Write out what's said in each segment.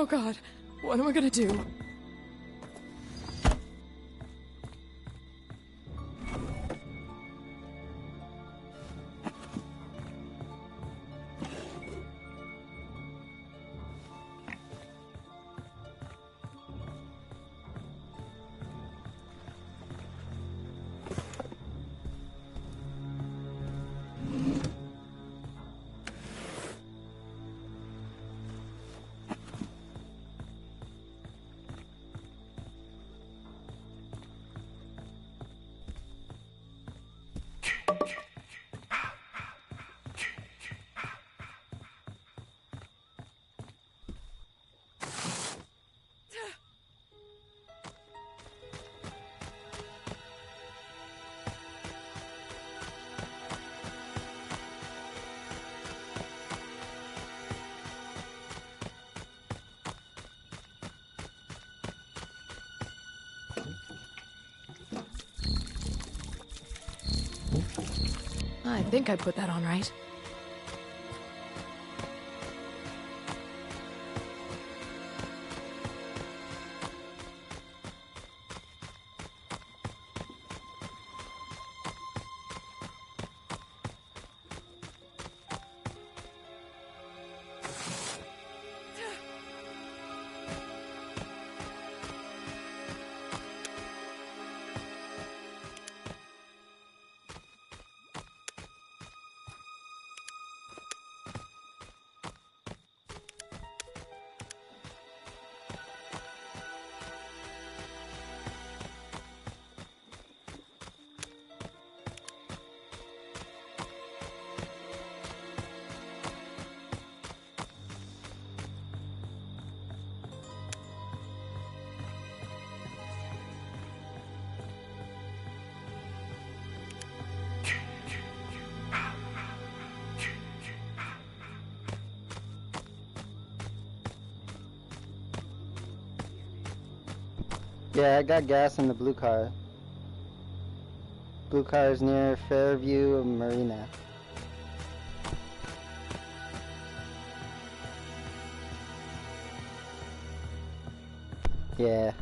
Oh god, what am I gonna do? I think I put that on right. Yeah, I got gas in the blue car. Blue car is near Fairview Marina. Yeah.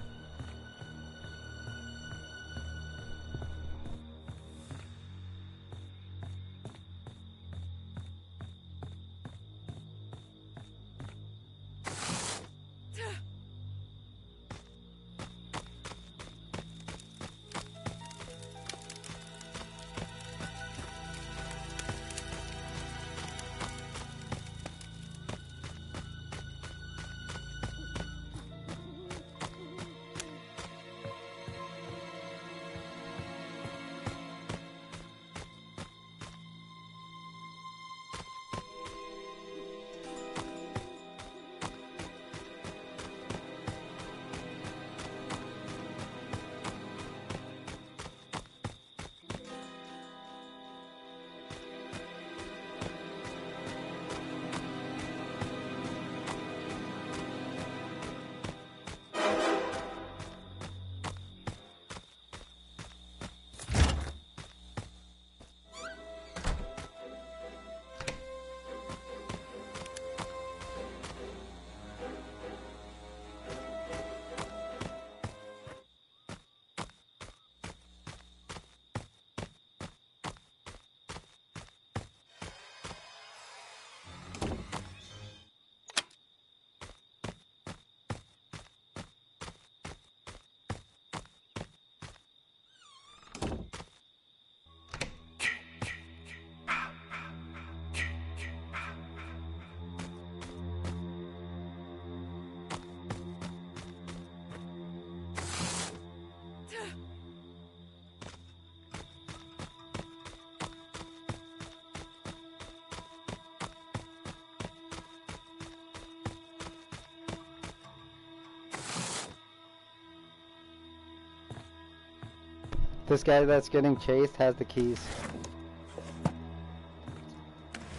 This guy that's getting chased has the keys.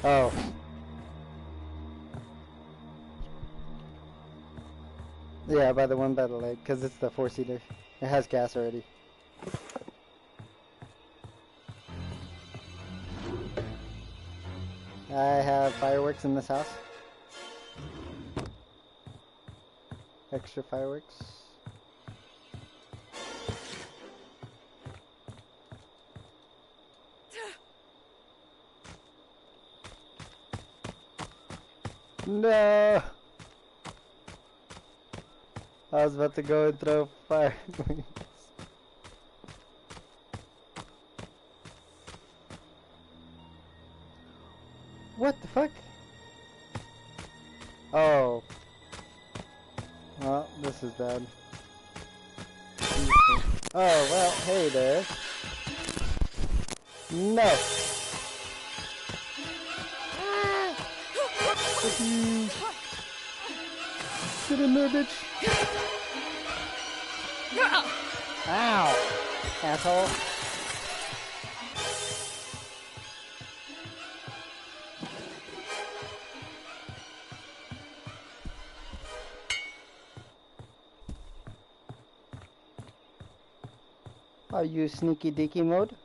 Oh. Yeah, by the one by the lake, because it's the four-seater. It has gas already. I have fireworks in this house. Extra fireworks. No! I was about to go and throw fire. What the fuck? Oh. Well, this is bad. Oh, well, hey there. No! Get in there, bitch! Ow! Asshole! Are you sneaky dicky mode?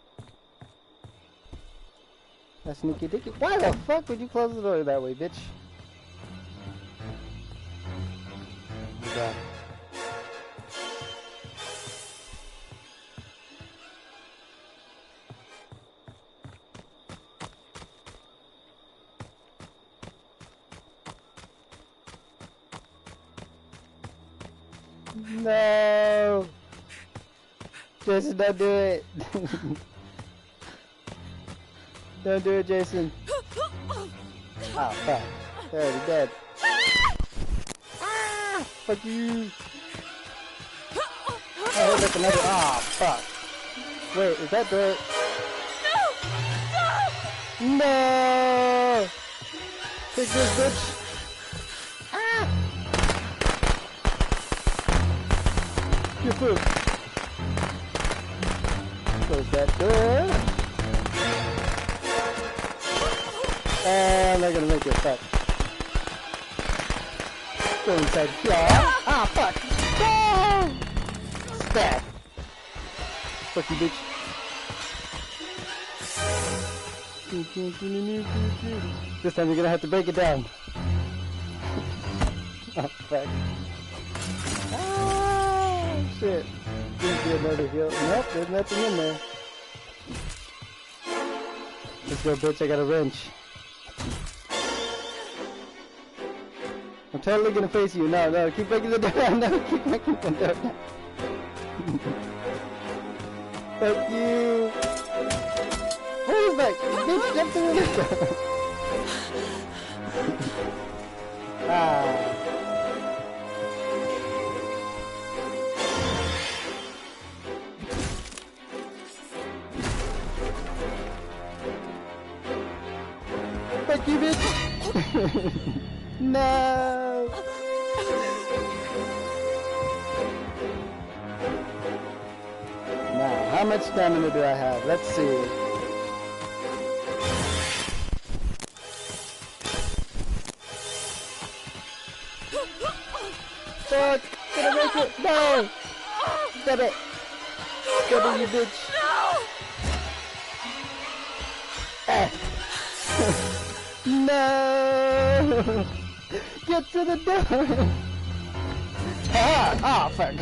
A sneaky dicky? Why the fuck would you close the door that way, bitch? Yeah. No! Jason, don't do it! Don't do it, Jason! Oh, fuck. They're already dead. Ah! Fuck you! Oh, that's another. Ah, fuck. Wait, is that the. No! No! Take this, bitch! Ah! Your food. Close that door. And they're gonna make it fuck. Go inside here. Ah, fuck! No! Stab! Fuck you, bitch. This time you're gonna have to break it down. Oh, fuck. Ah, shit. Didn't see another heal. Nope, there's nothing in there. Let's go, bitch. I got a wrench. I'm totally gonna face you. No, no, keep breaking the door down. No, keep breaking the door down. Fuck you. Hold us back. Bitch, jump through the window. Ah. Fuck you, bitch. No. Now, how much stamina do I have? Let's see. Fuck! Gonna make it! No! Stop it! Stop it, you bitch! No! No! Get to the door! Ah! Ah! Fuck!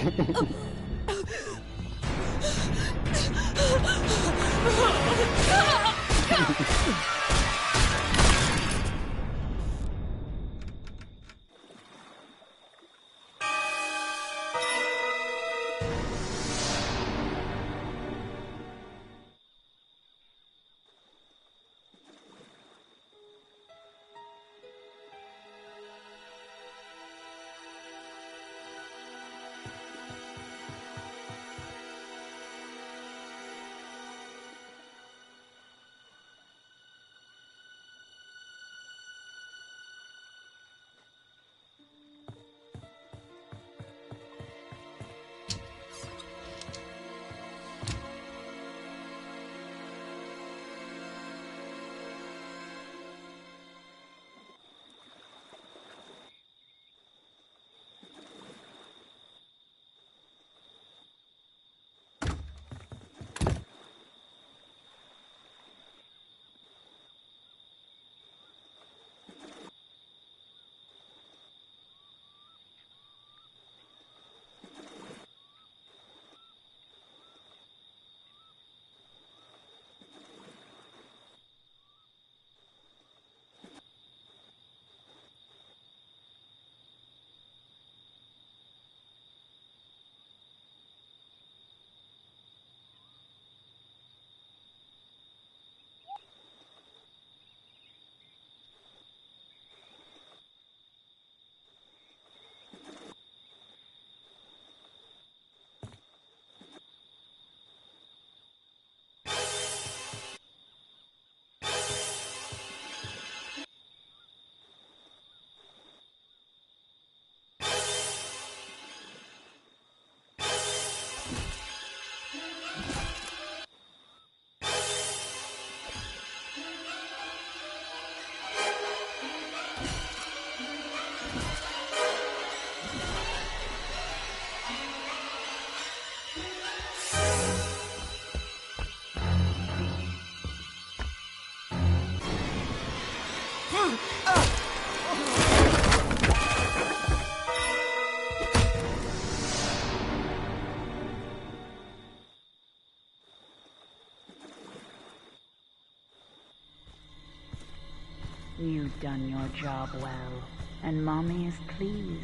You've done your job well, and Mommy is pleased.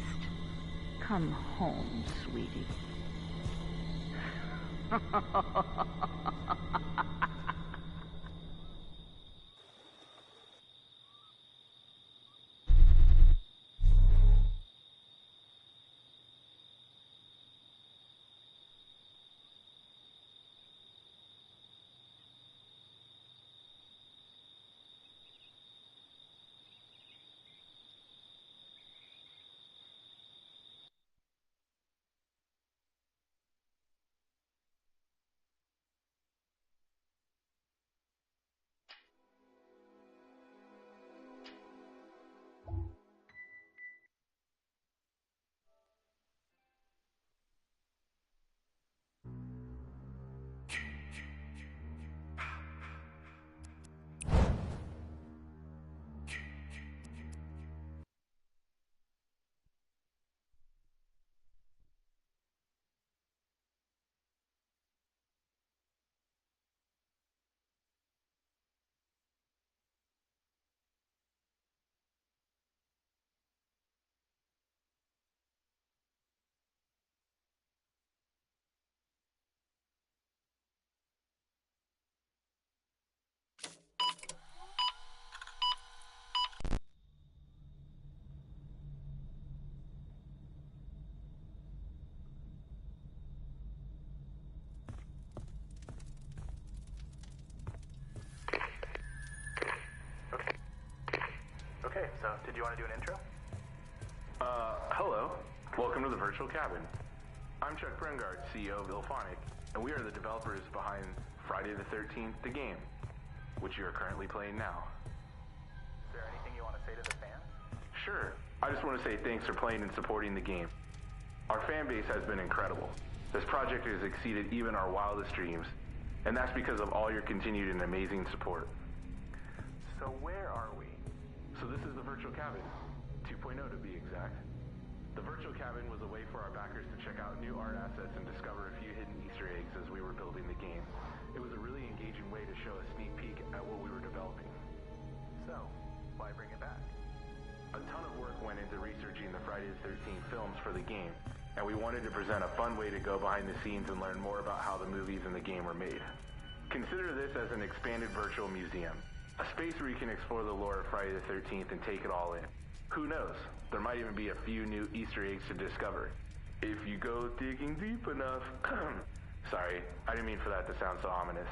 Come home, sweetie. Okay, so did you want to do an intro? Hello. Welcome to the Virtual Cabin. I'm Chuck Brengard, CEO of Ilphonic, and we are the developers behind Friday the 13th, the game, which you are currently playing now. Is there anything you want to say to the fans? Sure. I just want to say thanks for playing and supporting the game. Our fan base has been incredible. This project has exceeded even our wildest dreams, and that's because of all your continued and amazing support. So where are we? So this is the Virtual Cabin, 2.0 to be exact. The Virtual Cabin was a way for our backers to check out new art assets and discover a few hidden Easter eggs as we were building the game. It was a really engaging way to show a sneak peek at what we were developing. So, why bring it back? A ton of work went into researching the Friday the 13th films for the game, and we wanted to present a fun way to go behind the scenes and learn more about how the movies in the game were made. Consider this as an expanded virtual museum. A space where you can explore the lore of Friday the 13th and take it all in. Who knows? There might even be a few new Easter eggs to discover. If you go digging deep enough. Sorry, I didn't mean for that to sound so ominous.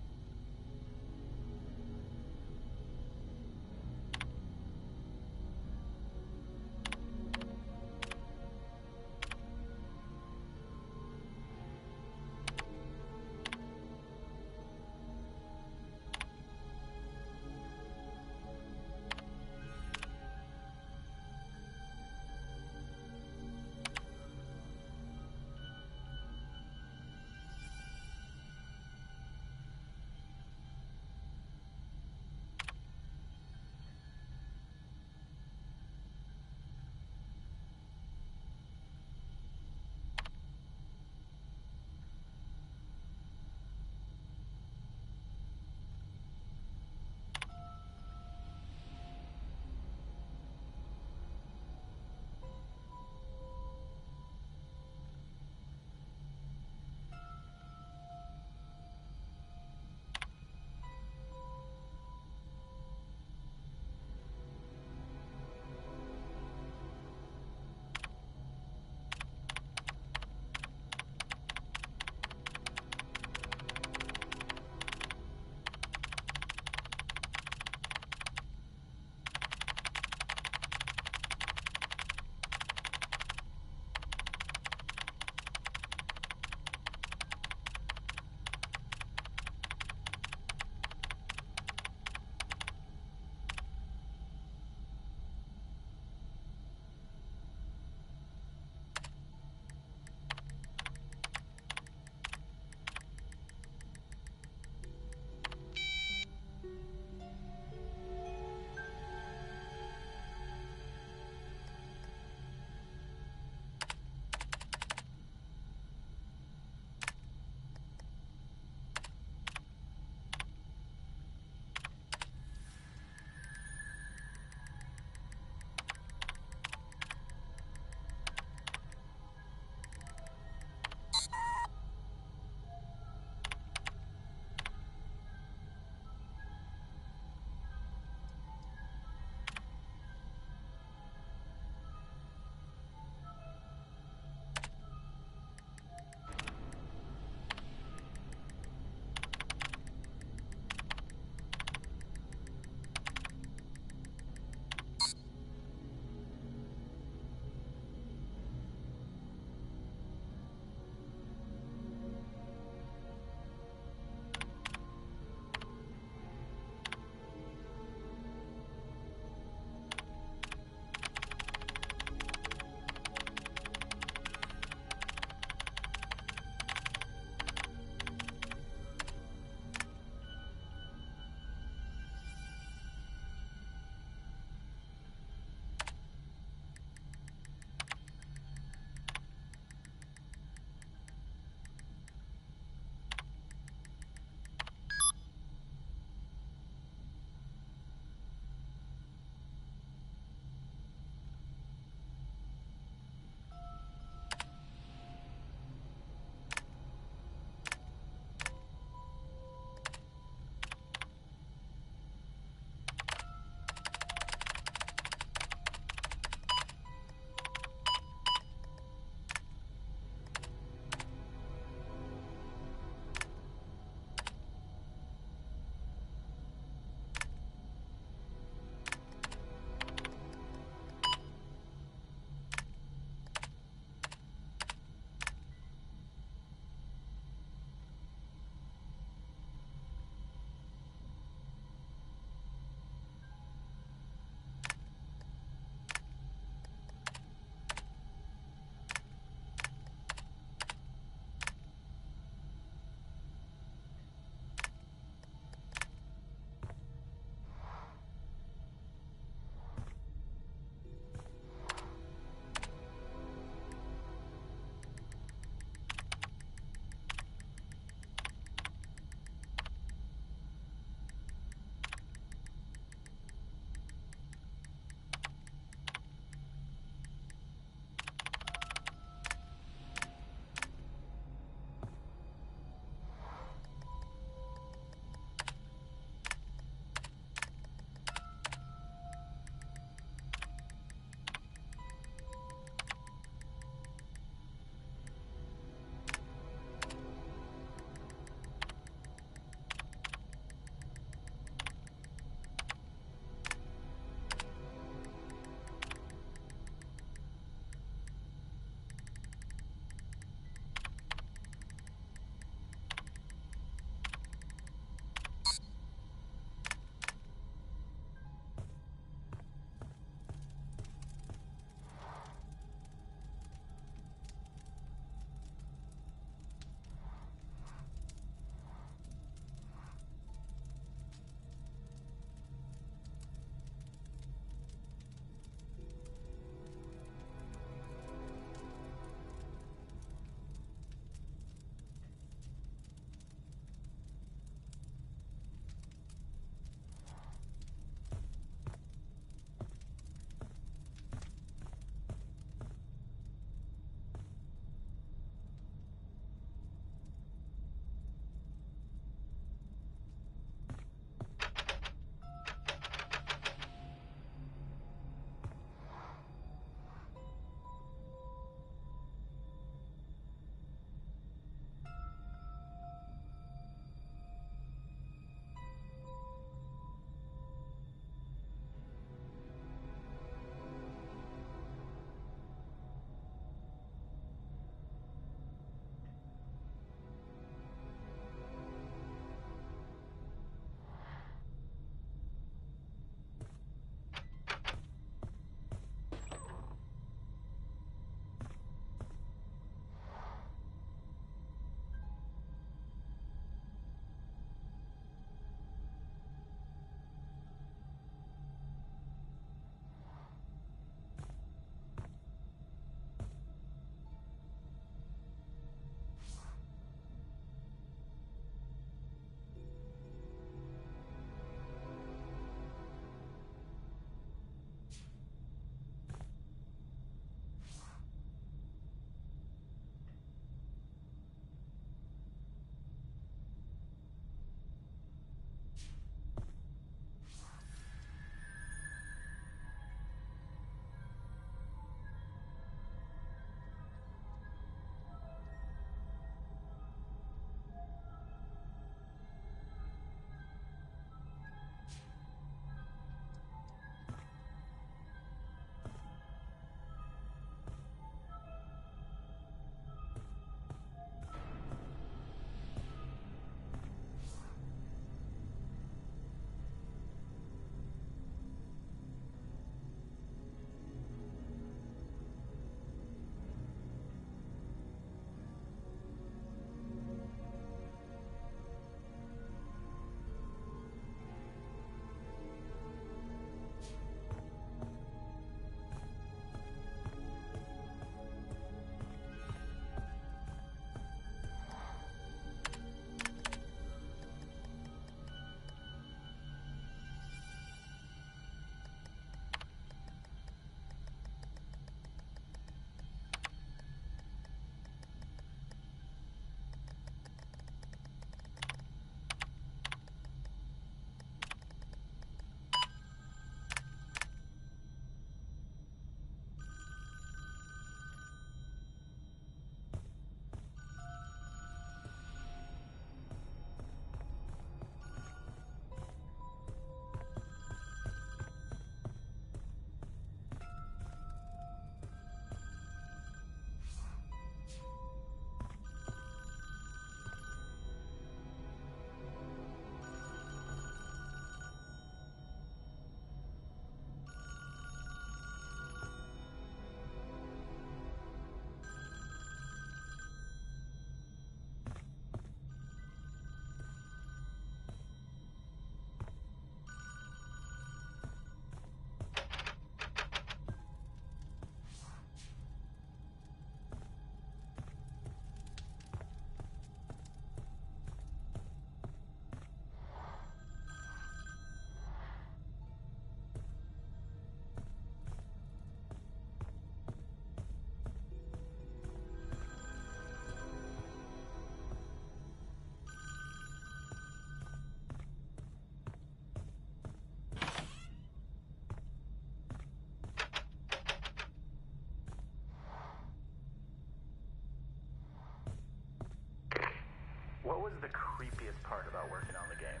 what was the creepiest part about working on the game?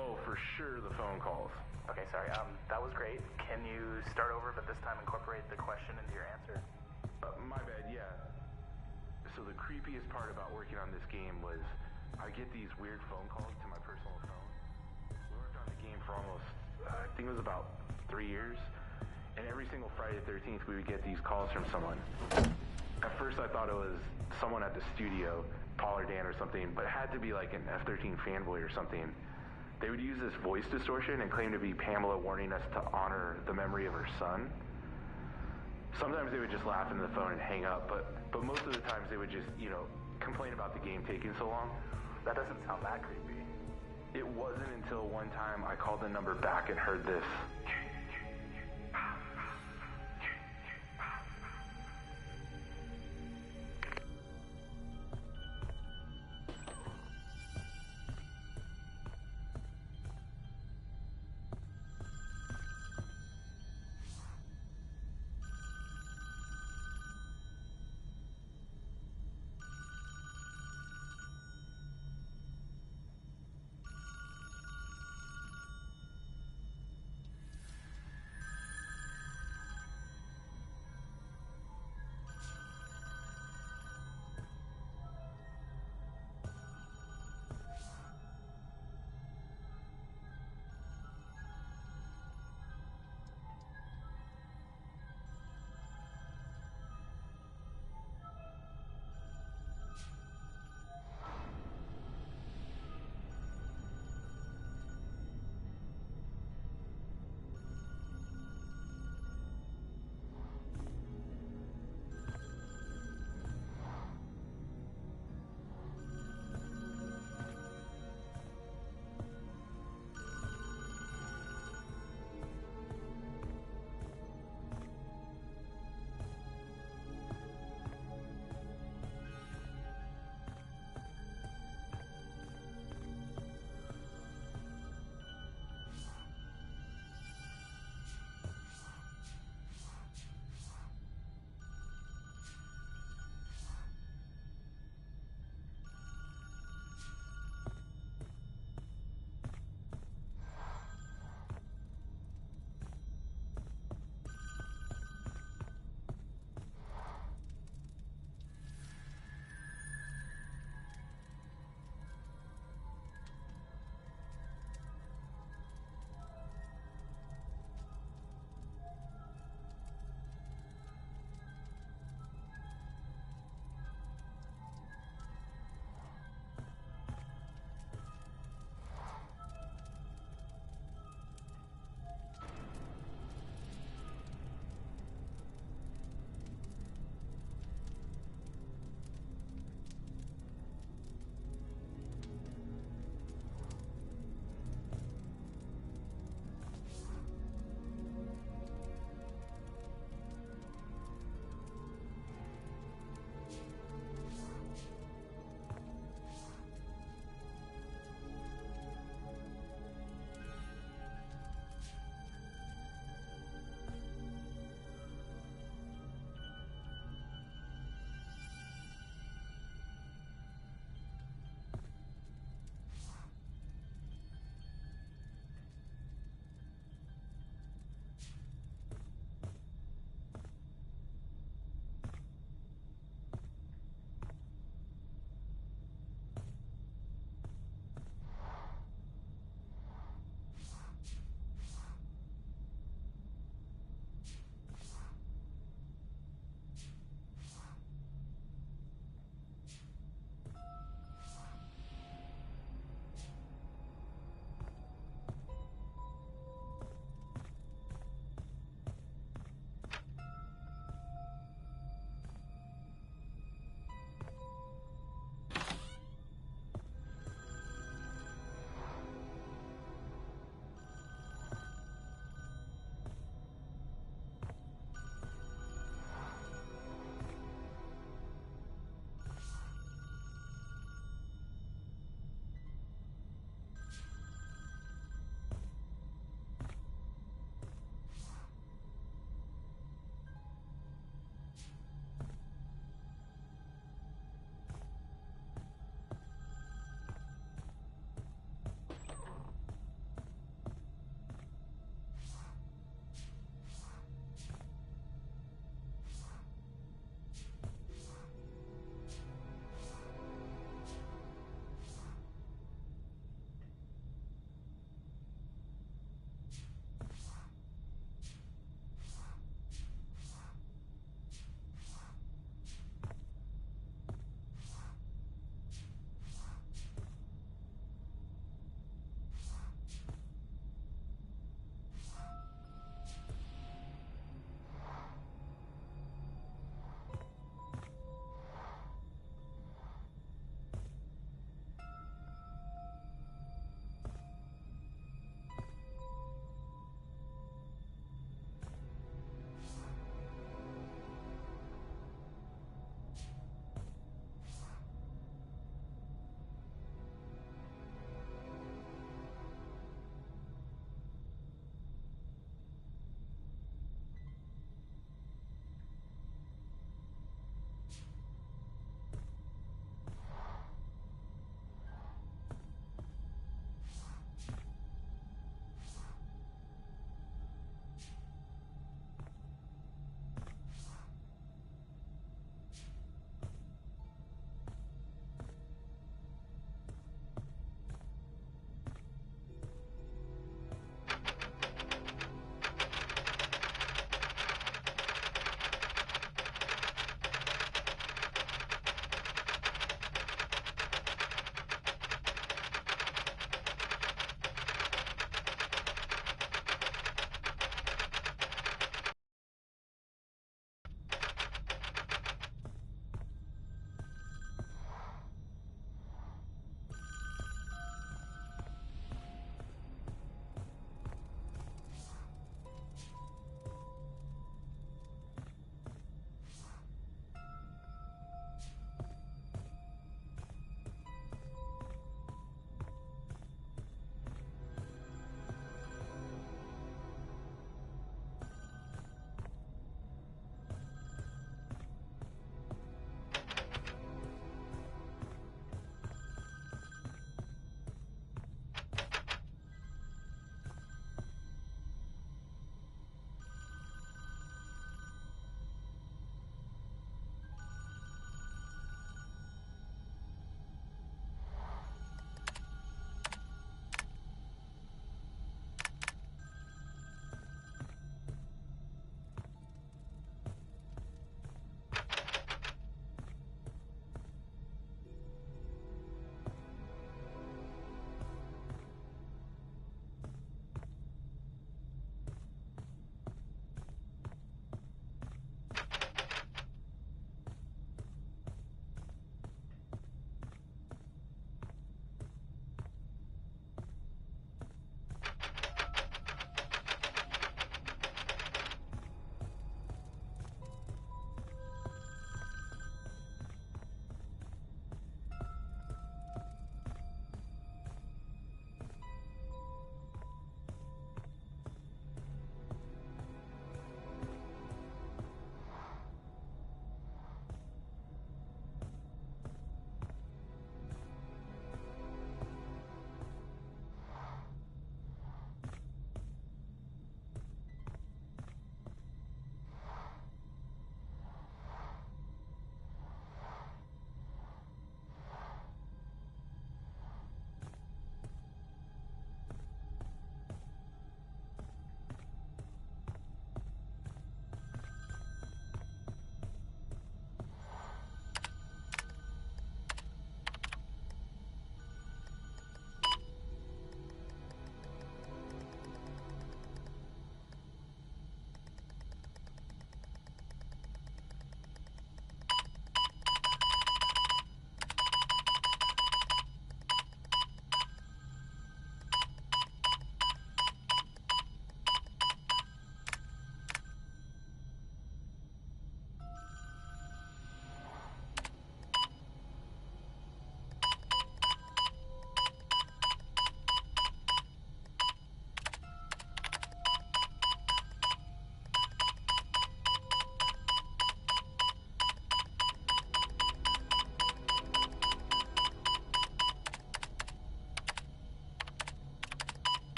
Oh, for sure, the phone calls. Okay, sorry. That was great. Can you start over, but this time incorporate the question into your answer? My bad, yeah. So the creepiest part about working on this game was I get these weird phone calls to my personal phone. We worked on the game for almost, I think it was about 3 years. And every single Friday the 13th, we would get these calls from someone. At first, I thought it was someone at the studio, Paul or Dan or something, but it had to be like an F-13 fanboy or something. They would use this voice distortion and claim to be Pamela warning us to honor the memory of her son. Sometimes they would just laugh into the phone and hang up, but most of the times they would just, complain about the game taking so long. That doesn't sound that creepy. It wasn't until one time I called the number back and heard this.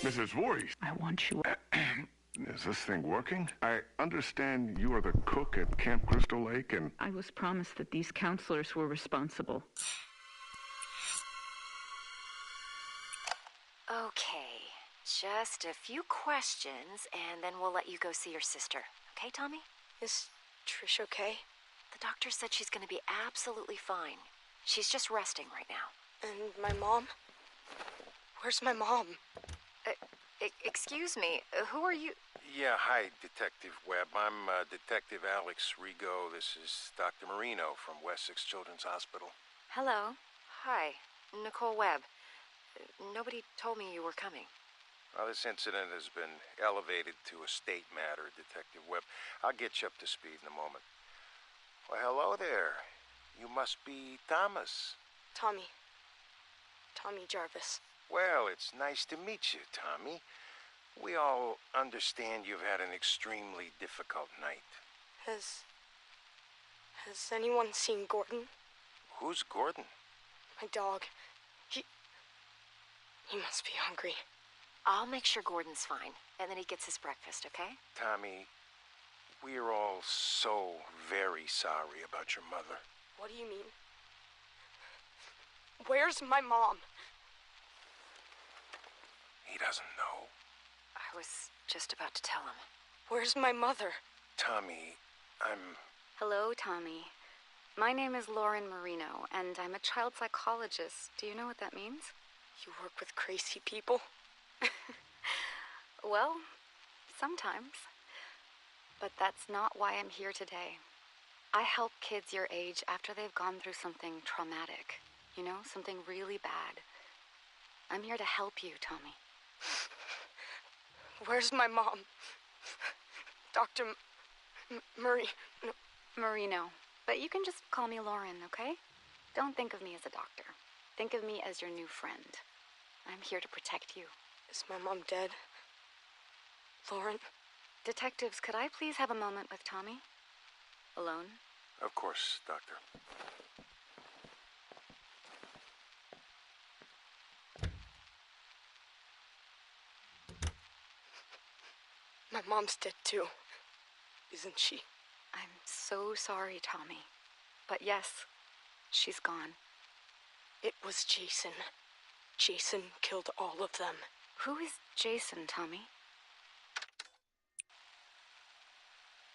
Mrs. Voorhees, I want you. is this thing working? I understand you are the cook at Camp Crystal Lake, and I was promised that these counselors were responsible. Okay, just a few questions, and then we'll let you go see your sister. Okay, Tommy? Is Trish okay? The doctor said she's gonna be absolutely fine. She's just resting right now. And my mom? Where's my mom? Excuse me, who are you? Yeah, hi, Detective Webb. I'm Detective Alex Rigo. This is Dr. Marino from Wessex Children's Hospital. Hello. Hi, Nicole Webb. Nobody told me you were coming. Well, this incident has been elevated to a state matter, Detective Webb. I'll get you up to speed in a moment. Well, hello there. You must be Thomas. Tommy. Tommy Jarvis. Well, it's nice to meet you, Tommy. We all understand you've had an extremely difficult night. Has anyone seen Gordon? Who's Gordon? My dog. He must be hungry. I'll make sure Gordon's fine, and then he gets his breakfast, okay? Tommy, we're all so very sorry about your mother. What do you mean? Where's my mom? He doesn't know. I was just about to tell him. Where's my mother? Tommy, Hello, Tommy. My name is Lauren Marino, and I'm a child psychologist. Do you know what that means? You work with crazy people? Well, sometimes. But that's not why I'm here today. I help kids your age after they've gone through something traumatic. You know, something really bad. I'm here to help you, Tommy. Where's my mom? Dr. Marino. But you can just call me Lauren, okay? Don't think of me as a doctor. Think of me as your new friend. I'm here to protect you. Is my mom dead? Lauren? Detectives, could I please have a moment with Tommy? Alone? of course, Doctor. My mom's dead too, isn't she? I'm so sorry, Tommy. But yes, she's gone. It was Jason. Jason killed all of them. Who is Jason, Tommy?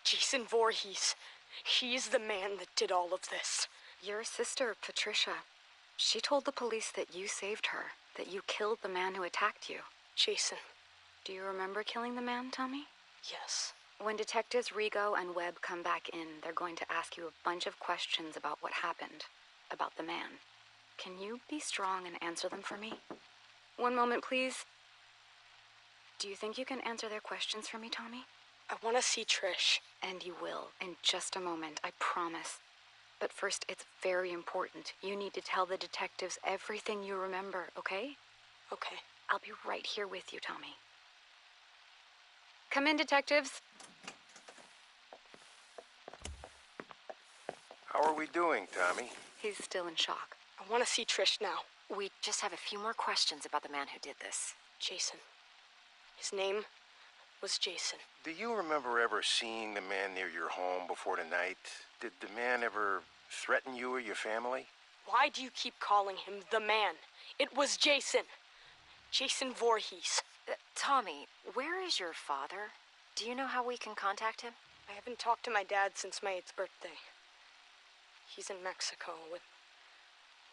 Jason Voorhees. He's the man that did all of this. Your sister, Patricia. She told the police that you saved her, that you killed the man who attacked you. Jason. Do you remember killing the man, Tommy? Yes. When detectives Rigo and Webb come back in, they're going to ask you a bunch of questions about what happened, about the man. Can you be strong and answer them for me? One moment, please. Do you think you can answer their questions for me, Tommy? I want to see Trish. And you will, in just a moment, I promise. But first, it's very important. You need to tell the detectives everything you remember, okay? Okay. I'll be right here with you, Tommy. Come in, detectives. How are we doing, Tommy? He's still in shock. I want to see Trish now. We just have a few more questions about the man who did this. Jason. His name was Jason. Do you remember ever seeing the man near your home before tonight? Did the man ever threaten you or your family? Why do you keep calling him the man? It was Jason. Jason Voorhees. Tommy, where is your father? Do you know how we can contact him? I haven't talked to my dad since my 8th birthday. He's in Mexico with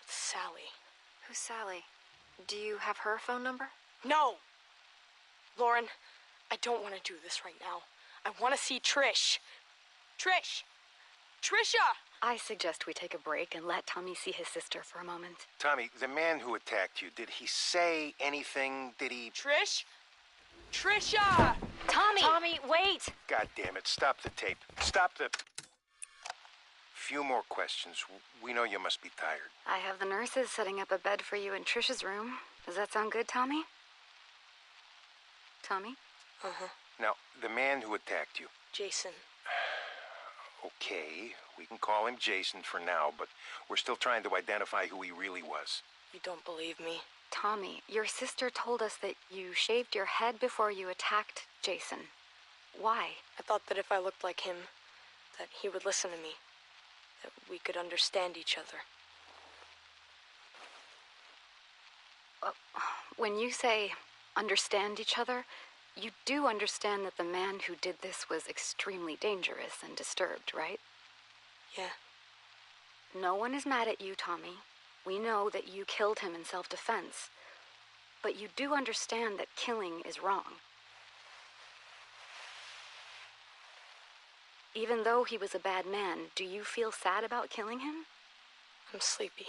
Sally. Who's Sally? Do you have her phone number? No! Lauren, I don't want to do this right now. I want to see Trish. Trish! Trisha! I suggest we take a break and let Tommy see his sister for a moment. Tommy, the man who attacked you, did he say anything? Did he... Trish? Trisha! Tommy! Tommy, wait! God damn it, stop the tape. Stop the... Few more questions. We know you must be tired. I have the nurses setting up a bed for you in Trisha's room. Does that sound good, Tommy? Tommy? Uh-huh. Now, the man who attacked you. Jason. Okay, we can call him Jason for now, but we're still trying to identify who he really was. You don't believe me? Tommy, your sister told us that you shaved your head before you attacked Jason. Why? I thought that if I looked like him, that he would listen to me. That we could understand each other. When you say understand each other, you do understand that the man who did this was extremely dangerous and disturbed, right? Yeah. No one is mad at you, Tommy. We know that you killed him in self-defense. But you do understand that killing is wrong. Even though he was a bad man, do you feel sad about killing him? I'm sleepy.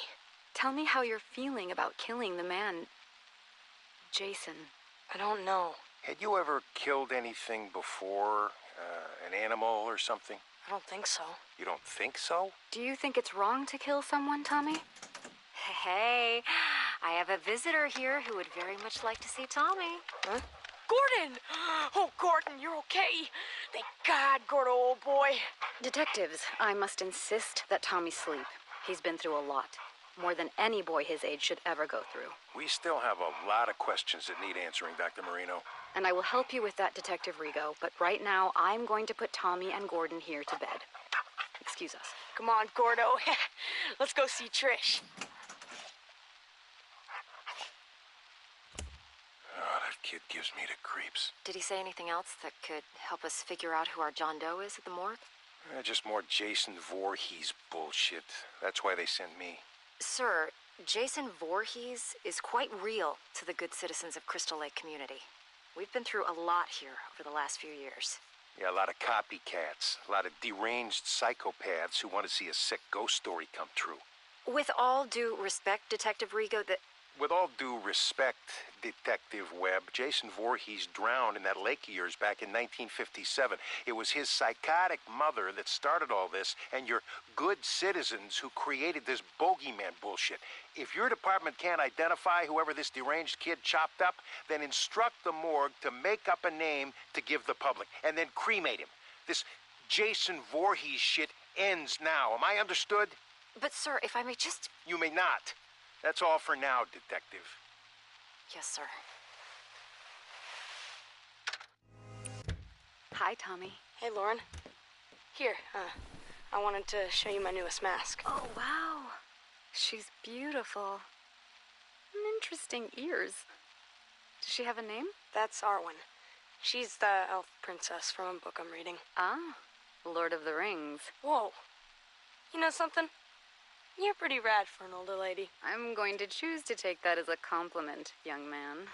Tell me how you're feeling about killing the man, Jason. I don't know. Had you ever killed anything before? An animal or something? I don't think so. You don't think so? Do you think it's wrong to kill someone, Tommy? Hey, I have a visitor here who would very much like to see Tommy. Huh? Gordon! Oh, Gordon, you're okay. Thank God, Gordo, old boy. Detectives, I must insist that Tommy sleep. He's been through a lot. More than any boy his age should ever go through. We still have a lot of questions that need answering, Dr. Marino. And I will help you with that, Detective Rigo. But right now, I'm going to put Tommy and Gordon here to bed. Excuse us. Come on, Gordo. Let's go see Trish. Oh, that kid gives me the creeps. Did he say anything else that could help us figure out who our John Doe is at the morgue? Just more Jason Voorhees bullshit. That's why they sent me. Sir, Jason Voorhees is quite real to the good citizens of Crystal Lake community. We've been through a lot here over the last few years. Yeah, a lot of copycats. A lot of deranged psychopaths who want to see a sick ghost story come true. With all due respect, Detective Rigo, With all due respect, Detective Webb, Jason Voorhees drowned in that lake of yours back in 1957. It was his psychotic mother that started all this, and your good citizens who created this bogeyman bullshit. If your department can't identify whoever this deranged kid chopped up, then instruct the morgue to make up a name to give the public, and then cremate him. This Jason Voorhees shit ends now. Am I understood? But sir, if I may just... You may not. That's all for now, Detective. Yes, sir. Hi, Tommy. Hey, Lauren. Here, I wanted to show you my newest mask. Oh, wow. She's beautiful. Interesting ears. Does she have a name? That's Arwen. She's the elf princess from a book I'm reading. Ah, Lord of the Rings. Whoa. You know something? You're pretty rad for an older lady. I'm going to choose to take that as a compliment, young man.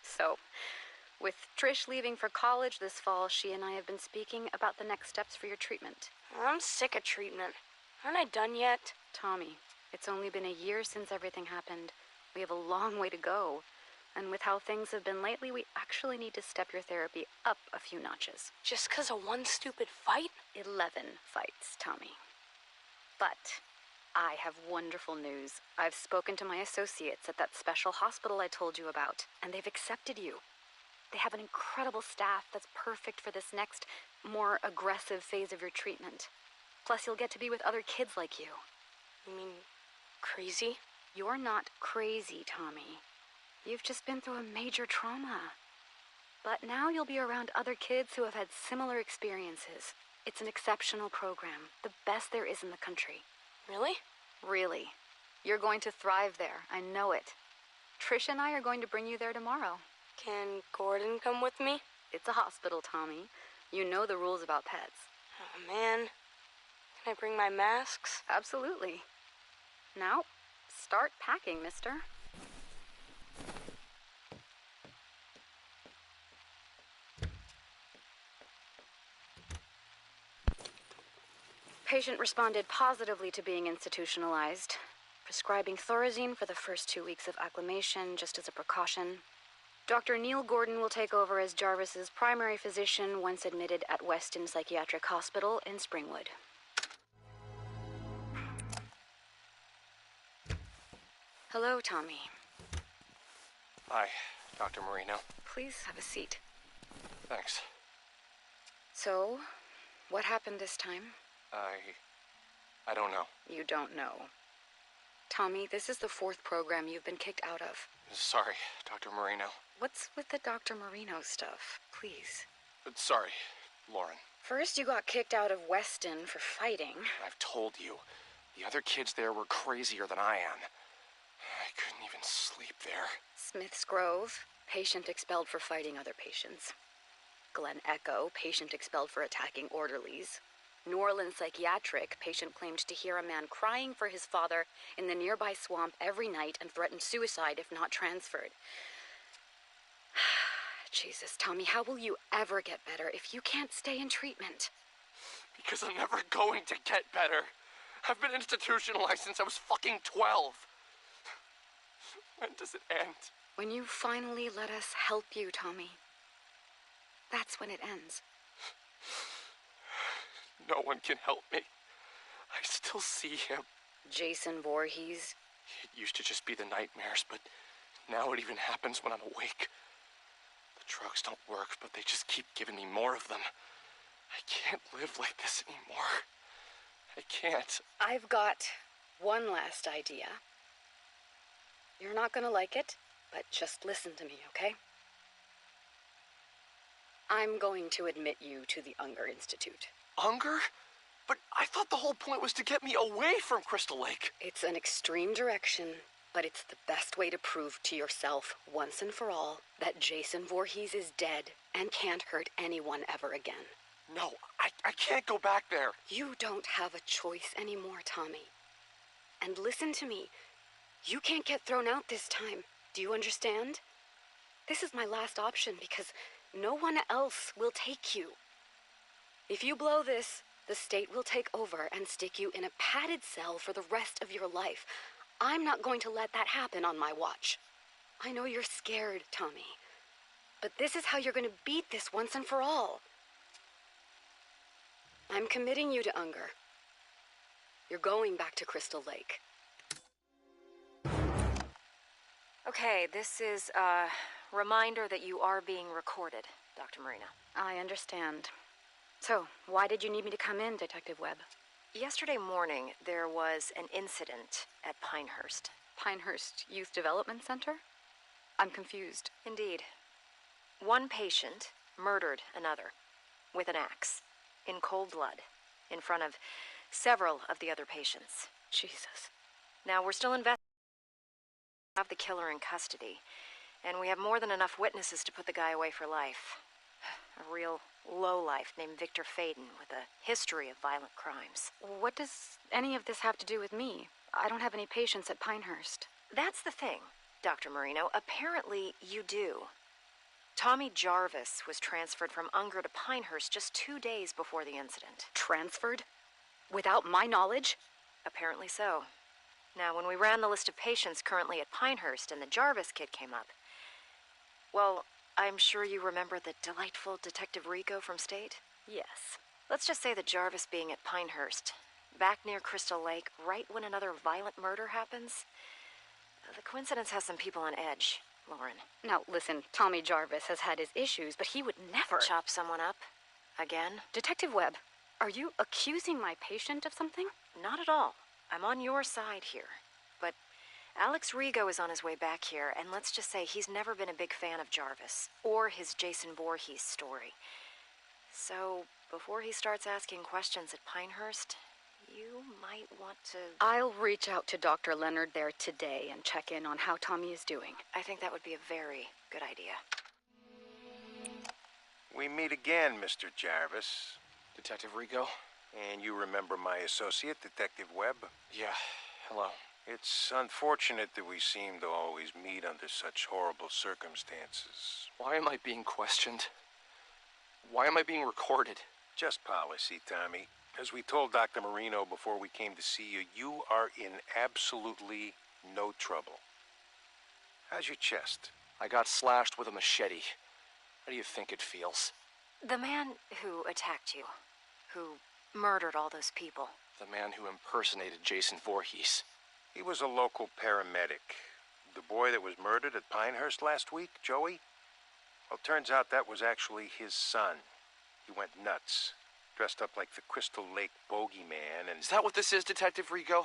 So, with Trish leaving for college this fall, she and I have been speaking about the next steps for your treatment. I'm sick of treatment. Aren't I done yet? Tommy, it's only been a year since everything happened. We have a long way to go. And with how things have been lately, we actually need to step your therapy up a few notches. Just 'cause of one stupid fight? 11 fights, Tommy. But I have wonderful news. I've spoken to my associates at that special hospital I told you about, and they've accepted you. They have an incredible staff that's perfect for this next, more aggressive phase of your treatment. Plus, you'll get to be with other kids like you. You mean crazy? You're not crazy, Tommy. You've just been through a major trauma. But now you'll be around other kids who have had similar experiences. It's an exceptional program, the best there is in the country. Really? Really. You're going to thrive there. I know it. Trish and I are going to bring you there tomorrow. Can Gordon come with me? It's a hospital, Tommy. You know the rules about pets. Oh, man. Can I bring my masks? Absolutely. Now, start packing, mister. Patient responded positively to being institutionalized, prescribing Thorazine for the first 2 weeks of acclimation just as a precaution. Dr. Neil Gordon will take over as Jarvis's primary physician once admitted at Weston Psychiatric Hospital in Springwood. Hello, Tommy. Hi, Dr. Marino. Please have a seat. Thanks. So, what happened this time? I don't know. You don't know. Tommy, this is the 4th program you've been kicked out of. Sorry, Dr. Marino. What's with the Dr. Marino stuff? Please. Sorry, Lauren. First, you got kicked out of Weston for fighting. I've told you, the other kids there were crazier than I am. I couldn't even sleep there. Smith's Grove, patient expelled for fighting other patients. Glen Echo, patient expelled for attacking orderlies. New Orleans Psychiatric, patient claimed to hear a man crying for his father in the nearby swamp every night and threatened suicide if not transferred. Jesus, Tommy, how will you ever get better if you can't stay in treatment? Because I'm never going to get better. I've been institutionalized since I was fucking 12. When does it end? When you finally let us help you, Tommy. That's when it ends. No one can help me. I still see him. Jason Voorhees. It used to just be the nightmares, but now it even happens when I'm awake. The drugs don't work, but they just keep giving me more of them. I can't live like this anymore. I can't. I've got one last idea. You're not gonna like it, but just listen to me, okay? I'm going to admit you to the Unger Institute. Unger? But I thought the whole point was to get me away from Crystal Lake. It's an extreme direction, but it's the best way to prove to yourself, once and for all, that Jason Voorhees is dead and can't hurt anyone ever again. No, I can't go back there. You don't have a choice anymore, Tommy. And listen to me. You can't get thrown out this time. Do you understand? This is my last option because no one else will take you. If you blow this, the state will take over and stick you in a padded cell for the rest of your life. I'm not going to let that happen on my watch. I know you're scared, Tommy. But this is how you're going to beat this once and for all. I'm committing you to Unger. You're going back to Crystal Lake. Okay, this is a reminder that you are being recorded, Dr. Marino. I understand. So, why did you need me to come in, Detective Webb? Yesterday morning, there was an incident at Pinehurst. Pinehurst Youth Development Center? I'm confused. Indeed. One patient murdered another with an axe, in cold blood, in front of several of the other patients. Jesus. Now, we're still investigating. We have the killer in custody, and we have more than enough witnesses to put the guy away for life. A real lowlife named Victor Faden with a history of violent crimes. What does any of this have to do with me? I don't have any patients at Pinehurst. That's the thing, Dr. Marino. Apparently, you do. Tommy Jarvis was transferred from Unger to Pinehurst just 2 days before the incident. Transferred? Without my knowledge? Apparently so. Now, when we ran the list of patients currently at Pinehurst and the Jarvis kid came up, well, I'm sure you remember the delightful Detective Rico from State? Yes. Let's just say that Jarvis being at Pinehurst, back near Crystal Lake, right when another violent murder happens. The coincidence has some people on edge, Lauren. Now, listen, Tommy Jarvis has had his issues, but he would never... Chop someone up? Again? Detective Webb, are you accusing my patient of something? Not at all. I'm on your side here. But Alex Rigo is on his way back here, and let's just say he's never been a big fan of Jarvis, or his Jason Voorhees story. So, before he starts asking questions at Pinehurst, you might want to... I'll reach out to Dr. Leonard there today and check in on how Tommy is doing. I think that would be a very good idea. We meet again, Mr. Jarvis. Detective Rico? And you remember my associate, Detective Webb? Yeah, hello. It's unfortunate that we seem to always meet under such horrible circumstances. Why am I being questioned? Why am I being recorded? Just policy, Tommy. As we told Dr. Marino before we came to see you, you are in absolutely no trouble. How's your chest? I got slashed with a machete. How do you think it feels? The man who attacked you, who murdered all those people. The man who impersonated Jason Voorhees. He was a local paramedic. The boy that was murdered at Pinehurst last week, Joey? Well, turns out that was actually his son. He went nuts, dressed up like the Crystal Lake bogeyman and... Is that what this is, Detective Rigo?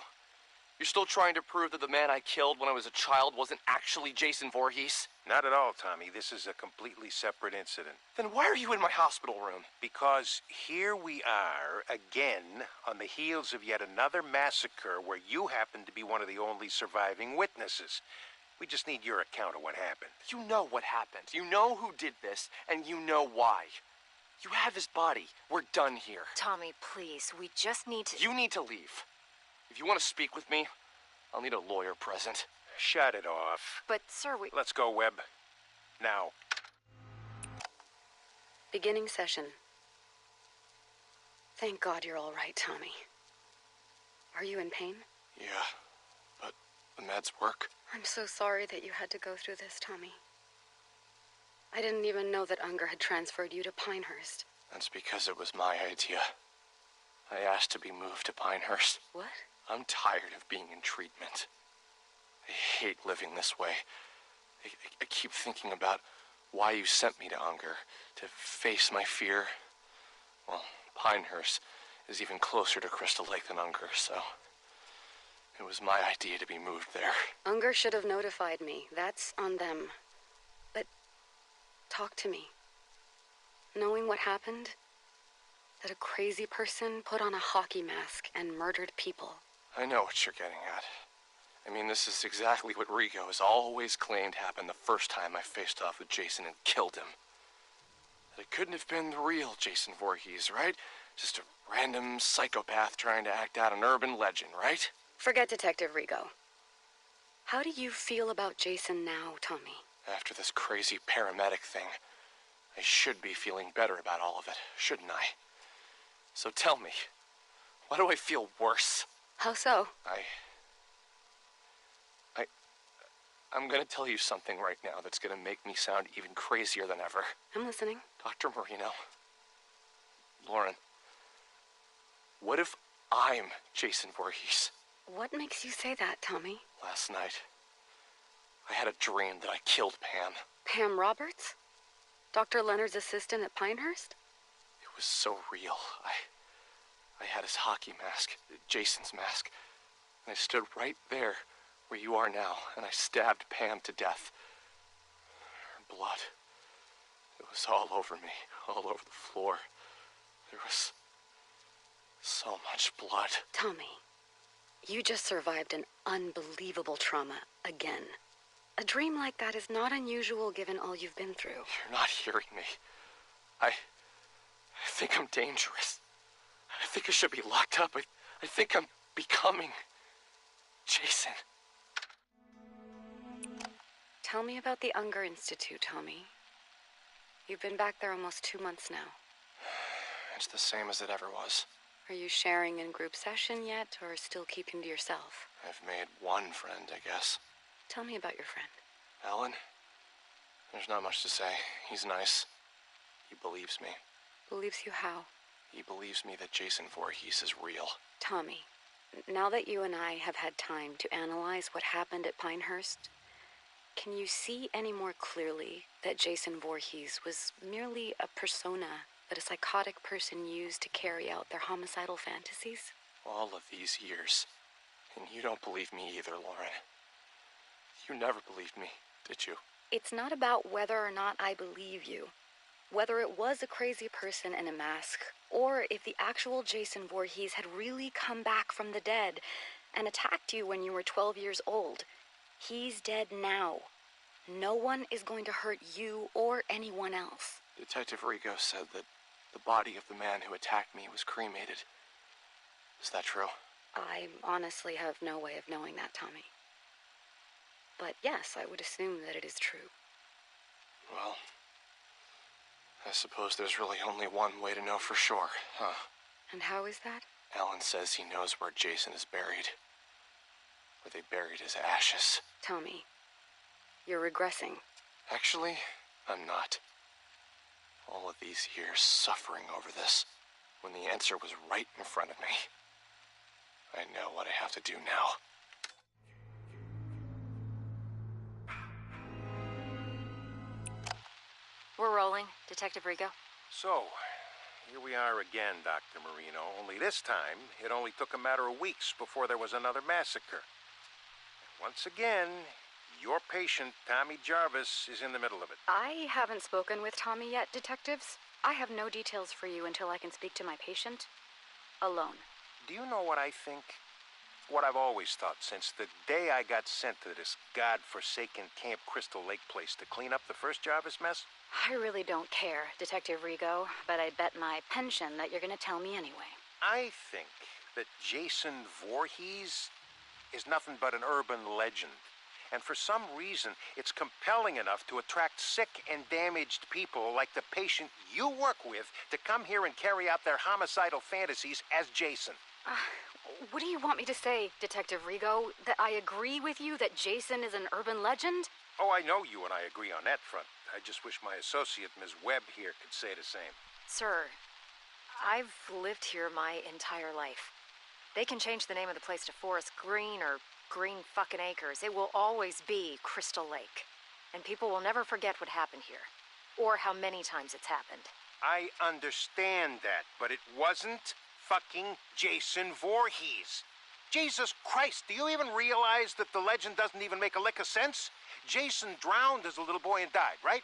You're still trying to prove that the man I killed when I was a child wasn't actually Jason Voorhees? Not at all, Tommy. This is a completely separate incident. Then why are you in my hospital room? Because here we are, again, on the heels of yet another massacre where you happen to be one of the only surviving witnesses. We just need your account of what happened. You know what happened. You know who did this, and you know why. You have his body. We're done here. Tommy, please, we just need to... You need to leave. If you want to speak with me, I'll need a lawyer present. Shut it off. But, sir, we... Let's go, Webb. Now. Beginning session. Thank God you're all right, Tommy. Are you in pain? Yeah, but the meds work. I'm so sorry that you had to go through this, Tommy. I didn't even know that Unger had transferred you to Pinehurst. That's because it was my idea. I asked to be moved to Pinehurst. What? I'm tired of being in treatment. I hate living this way. I keep thinking about why you sent me to Unger, to face my fear. Well, Pinehurst is even closer to Crystal Lake than Unger, so it was my idea to be moved there. Unger should have notified me. That's on them. But talk to me. Knowing what happened, that a crazy person put on a hockey mask and murdered people. I know what you're getting at. I mean, this is exactly what Rigo has always claimed happened the first time I faced off with Jason and killed him. That it couldn't have been the real Jason Voorhees, right? Just a random psychopath trying to act out an urban legend, right? Forget Detective Rigo. How do you feel about Jason now, Tommy? After this crazy paramedic thing, I should be feeling better about all of it, shouldn't I? So tell me, why do I feel worse? How so? I'm gonna tell you something right now that's gonna make me sound even crazier than ever. I'm listening. Dr. Marino. Lauren. What if I'm Jason Voorhees? What makes you say that, Tommy? Last night, I had a dream that I killed Pam. Pam Roberts? Dr. Leonard's assistant at Pinehurst? It was so real. I had his hockey mask, Jason's mask, and I stood right there where you are now, and I stabbed Pam to death. Her blood, it was all over me, all over the floor. There was so much blood. Tommy, you just survived an unbelievable trauma again. A dream like that is not unusual given all you've been through. You're not hearing me. I think I'm dangerous. I think I should be locked up. I think I'm becoming Jason. Tell me about the Unger Institute, Tommy. You've been back there almost 2 months now. It's the same as it ever was. Are you sharing in group session yet, or still keeping to yourself? I've made one friend, I guess. Tell me about your friend. Alan? There's not much to say. He's nice. He believes me. Believes you how? He believes me that Jason Voorhees is real. Tommy, now that you and I have had time to analyze what happened at Pinehurst, can you see any more clearly that Jason Voorhees was merely a persona that a psychotic person used to carry out their homicidal fantasies? All of these years. And you don't believe me either, Lauren. You never believed me, did you? It's not about whether or not I believe you. Whether it was a crazy person in a mask, or if the actual Jason Voorhees had really come back from the dead and attacked you when you were 12 years old. He's dead now. No one is going to hurt you or anyone else. Detective Rigo said that the body of the man who attacked me was cremated. Is that true? I honestly have no way of knowing that, Tommy. But yes, I would assume that it is true. Well, I suppose there's really only one way to know for sure, huh? And how is that? Alan says he knows where Jason is buried. Where they buried his ashes. Tommy, you're regressing. Actually, I'm not. All of these years suffering over this, when the answer was right in front of me. I know what I have to do now. We're rolling, Detective Rigo. So, here we are again, Dr. Marino. Only this time, it only took a matter of weeks before there was another massacre. Once again, your patient, Tommy Jarvis, is in the middle of it. I haven't spoken with Tommy yet, detectives. I have no details for you until I can speak to my patient alone. Do you know what I think? What I've always thought since the day I got sent to this godforsaken Camp Crystal Lake place to clean up the first Jarvis mess? I really don't care, Detective Rigo, but I bet my pension that you're going to tell me anyway. I think that Jason Voorhees is nothing but an urban legend. And for some reason, it's compelling enough to attract sick and damaged people like the patient you work with to come here and carry out their homicidal fantasies as Jason. What do you want me to say, Detective Rigo? That I agree with you that Jason is an urban legend? Oh, I know you and I agree on that front. I just wish my associate, Ms. Webb, here could say the same. Sir, I've lived here my entire life. They can change the name of the place to Forest Green or Green fucking Acres. It will always be Crystal Lake. And people will never forget what happened here. Or how many times it's happened. I understand that, but it wasn't fucking Jason Voorhees. Jesus Christ, do you even realize that the legend doesn't even make a lick of sense? Jason drowned as a little boy and died, right?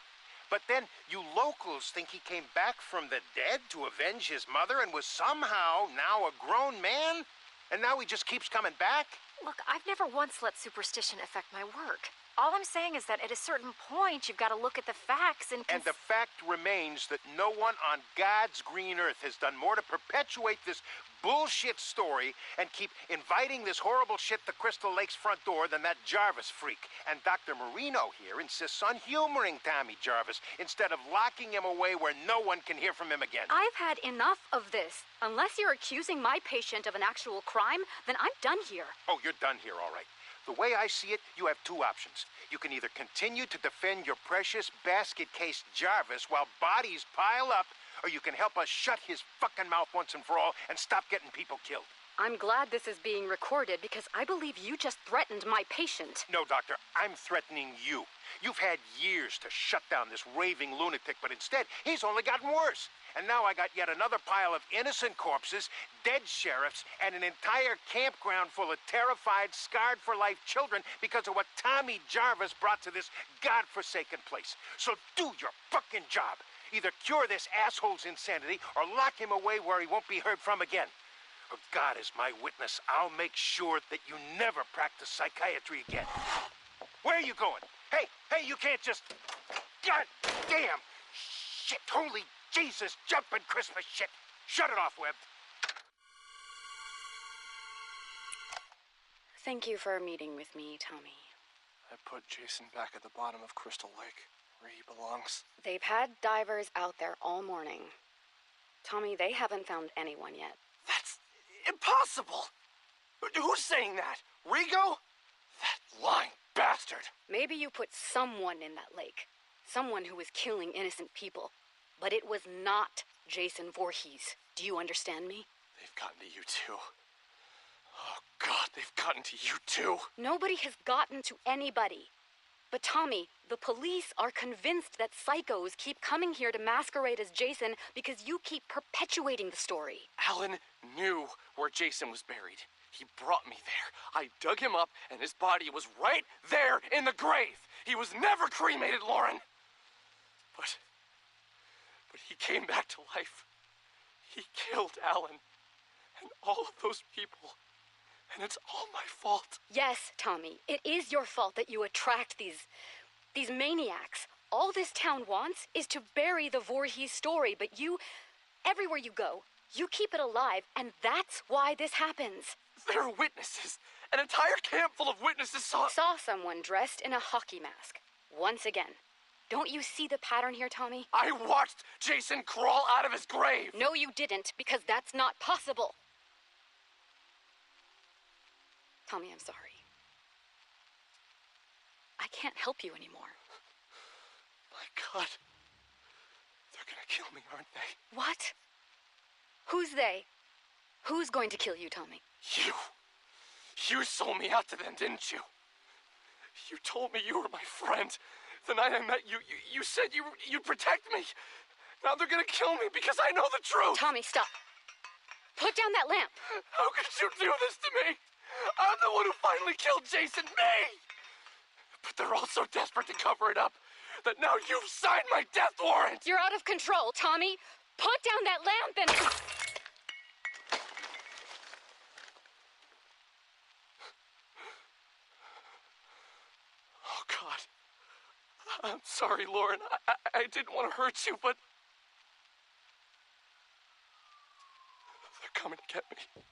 But then you locals think he came back from the dead to avenge his mother and was somehow now a grown man? And now he just keeps coming back? Look, I've never once let superstition affect my work. All I'm saying is that at a certain point, you've got to look at the facts and... And the fact remains that no one on God's green earth has done more to perpetuate this bullshit story and keep inviting this horrible shit to Crystal Lake's front door than that Jarvis freak. And Dr. Marino here insists on humoring Tommy Jarvis instead of locking him away where no one can hear from him again. I've had enough of this. Unless you're accusing my patient of an actual crime, then I'm done here. Oh, you're done here, all right. The way I see it, you have two options. You can either continue to defend your precious basket-case Jarvis while bodies pile up, or you can help us shut his fucking mouth once and for all and stop getting people killed. I'm glad this is being recorded because I believe you just threatened my patient. No, Doctor, I'm threatening you. You've had years to shut down this raving lunatic, but instead, he's only gotten worse. And now I got yet another pile of innocent corpses, dead sheriffs, and an entire campground full of terrified, scarred-for-life children because of what Tommy Jarvis brought to this godforsaken place. So do your fucking job. Either cure this asshole's insanity or lock him away where he won't be heard from again. Or God is my witness, I'll make sure that you never practice psychiatry again. Where are you going? Hey, you can't just... God damn! Shit, holy Jesus, jumping Christmas shit! Shut it off, Webb. Thank you for meeting with me, Tommy. I put Jason back at the bottom of Crystal Lake, where he belongs. They've had divers out there all morning. Tommy, they haven't found anyone yet. That's impossible! Who's saying that? Rigo? That lying bastard! Maybe you put someone in that lake. Someone who was killing innocent people. But it was not Jason Voorhees. Do you understand me? They've gotten to you too. Oh, God, they've gotten to you too. Nobody has gotten to anybody. But Tommy, the police are convinced that psychos keep coming here to masquerade as Jason because you keep perpetuating the story. Alan knew where Jason was buried. He brought me there. I dug him up, and his body was right there in the grave. He was never cremated, Lauren. But he came back to life. He killed Alan and all of those people. And it's all my fault. Yes, Tommy, it is your fault that you attract these maniacs. All this town wants is to bury the Voorhees story, but you, everywhere you go, you keep it alive, and that's why this happens. There are witnesses. An entire camp full of witnesses saw someone dressed in a hockey mask. Once again. Don't you see the pattern here, Tommy? I watched Jason crawl out of his grave. No, you didn't, because that's not possible. Tommy, I'm sorry. I can't help you anymore. My God. They're gonna kill me, aren't they? What? Who's they? Who's going to kill you, Tommy? You. You sold me out to them, didn't you? You told me you were my friend. The night I met you, you said you'd protect me. Now they're gonna kill me because I know the truth! Tommy, stop. Put down that lamp. How could you do this to me? I'm the one who finally killed Jason, me! But they're all so desperate to cover it up that now you've signed my death warrant! You're out of control, Tommy. Put down that lamp and... Oh, God. I'm sorry, Lauren. I didn't want to hurt you, but... they're coming to get me.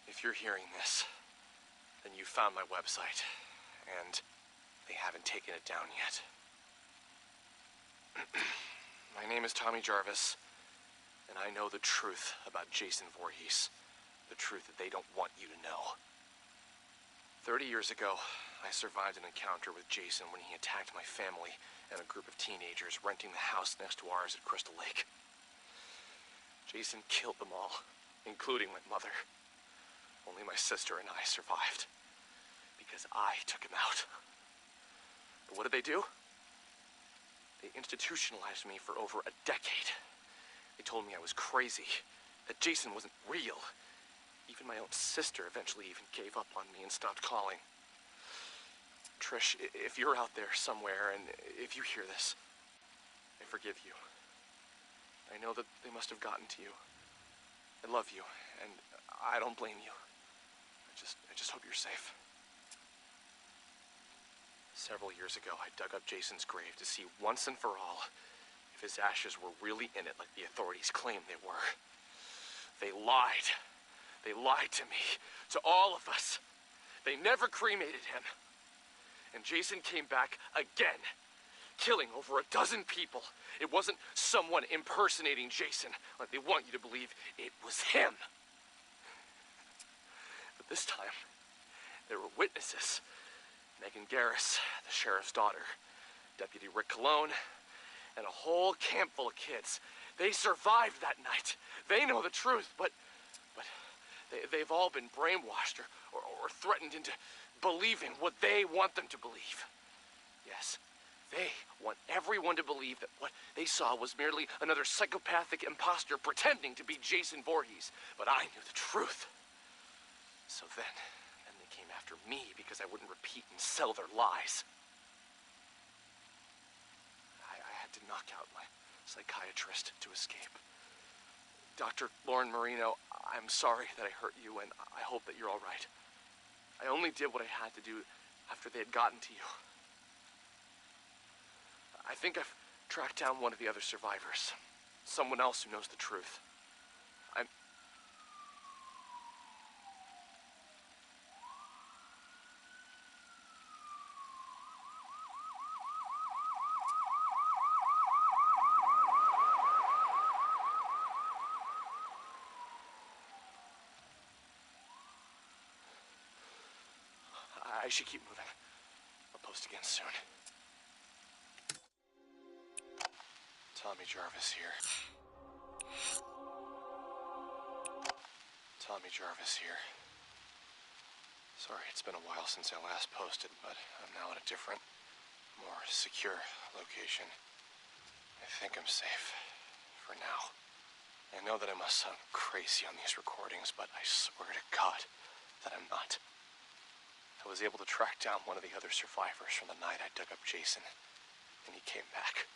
If you're hearing this, then you found my website, and they haven't taken it down yet. My name is Tommy Jarvis, and I know the truth about Jason Voorhees. The truth that they don't want you to know. 30 years ago, I survived an encounter with Jason when he attacked my family and a group of teenagers renting the house next to ours at Crystal Lake. Jason killed them all, including my mother. Only my sister and I survived, because I took him out. But what did they do? They institutionalized me for over a decade. They told me I was crazy, that Jason wasn't real. Even my own sister eventually even gave up on me and stopped calling. Trish, if you're out there somewhere, and if you hear this, I forgive you. I know that they must have gotten to you. I love you, and I don't blame you. I just hope you're safe. Several years ago, I dug up Jason's grave to see once and for all if his ashes were really in it like the authorities claimed they were. They lied. They lied to me, to all of us. They never cremated him. And Jason came back again, killing over a dozen people. It wasn't someone impersonating Jason like they want you to believe. It was him. But this time, there were witnesses. Megan Garris, the sheriff's daughter, Deputy Rick Cologne, and a whole camp full of kids. They survived that night. They know the truth, but they've all been brainwashed or threatened into believing what they want them to believe. Yes, they want everyone to believe that what they saw was merely another psychopathic imposter pretending to be Jason Voorhees. But I knew the truth. So then they came after me because I wouldn't repeat and sell their lies. I had to knock out my psychiatrist to escape. Dr. Lauren Marino, I'm sorry that I hurt you, and I hope that you're all right. I only did what I had to do after they had gotten to you. I think I've tracked down one of the other survivors. Someone else who knows the truth. I should keep moving. I'll post again soon. Tommy Jarvis here. Tommy Jarvis here. Sorry, it's been a while since I last posted, but I'm now at a different, more secure location. I think I'm safe. For now. I know that I must sound crazy on these recordings, but I swear to God that I'm not. I was able to track down one of the other survivors from the night I dug up Jason, and he came back.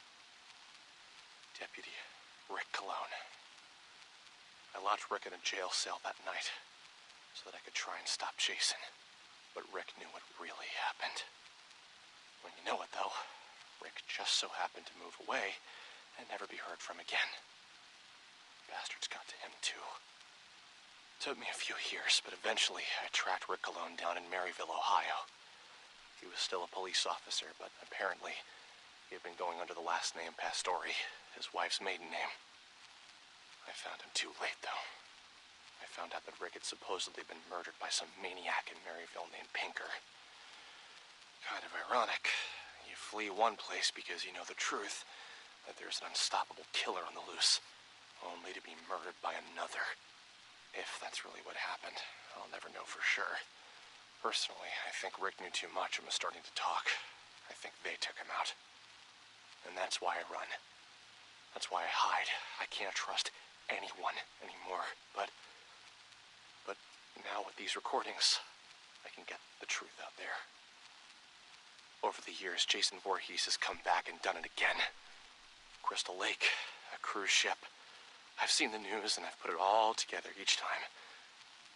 Deputy Rick Cologne. I locked Rick in a jail cell that night so that I could try and stop Jason, but Rick knew what really happened. When you know it, though, Rick just so happened to move away and never be heard from again. Bastards got to him, too. Took me a few years, but eventually I tracked Rick Cologne down in Maryville, Ohio. He was still a police officer, but apparently he had been going under the last name Pastore, his wife's maiden name. I found him too late, though. I found out that Rick had supposedly been murdered by some maniac in Maryville named Pinker. God, if I ironic. You flee one place because you know the truth, that there's an unstoppable killer on the loose, only to be murdered by another. If that's really what happened, I'll never know for sure. Personally, I think Rick knew too much and was starting to talk. I think they took him out. And that's why I run. That's why I hide. I can't trust anyone anymore. But now with these recordings, I can get the truth out there. Over the years, Jason Voorhees has come back and done it again. Crystal Lake, a cruise ship. I've seen the news and I've put it all together each time.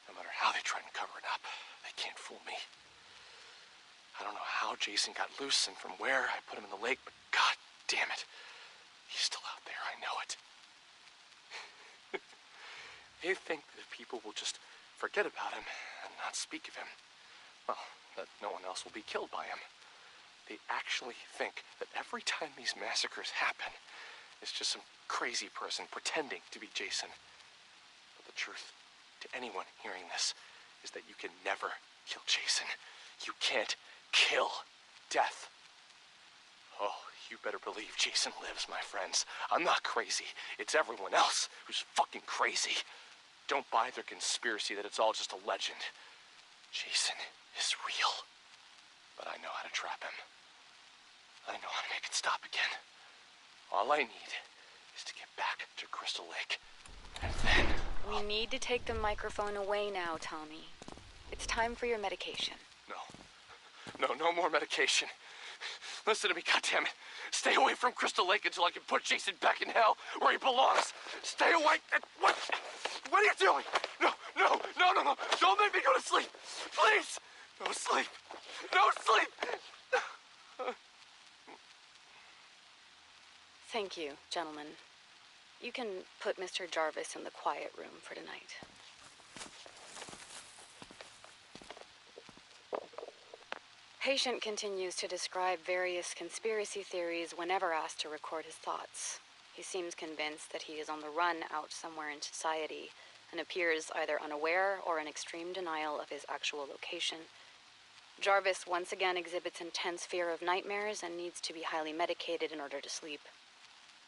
No matter how they try and cover it up, they can't fool me. I don't know how Jason got loose and from where I put him in the lake, but god damn it. He's still out there, I know it. They think that people will just forget about him and not speak of him. Well, that no one else will be killed by him. They actually think that every time these massacres happen, it's just some crazy person pretending to be Jason. But the truth, to anyone hearing this, is that you can never kill Jason. You can't kill death. Oh, you better believe Jason lives, my friends. I'm not crazy. It's everyone else who's fucking crazy. Don't buy their conspiracy that it's all just a legend. Jason is real. But I know how to trap him. I know how to make it stop again. All I need is to get back to Crystal Lake. And then... We need to take the microphone away now, Tommy. It's time for your medication. No more medication. Listen to me, goddammit. Stay away from Crystal Lake until I can put Jason back in hell where he belongs. Stay away. What are you doing? No. Don't make me go to sleep. Please. No sleep. No sleep. Thank you, gentlemen. You can put Mr. Jarvis in the quiet room for tonight. Patient continues to describe various conspiracy theories whenever asked to record his thoughts. He seems convinced that he is on the run out somewhere in society and appears either unaware or in extreme denial of his actual location. Jarvis once again exhibits intense fear of nightmares and needs to be highly medicated in order to sleep.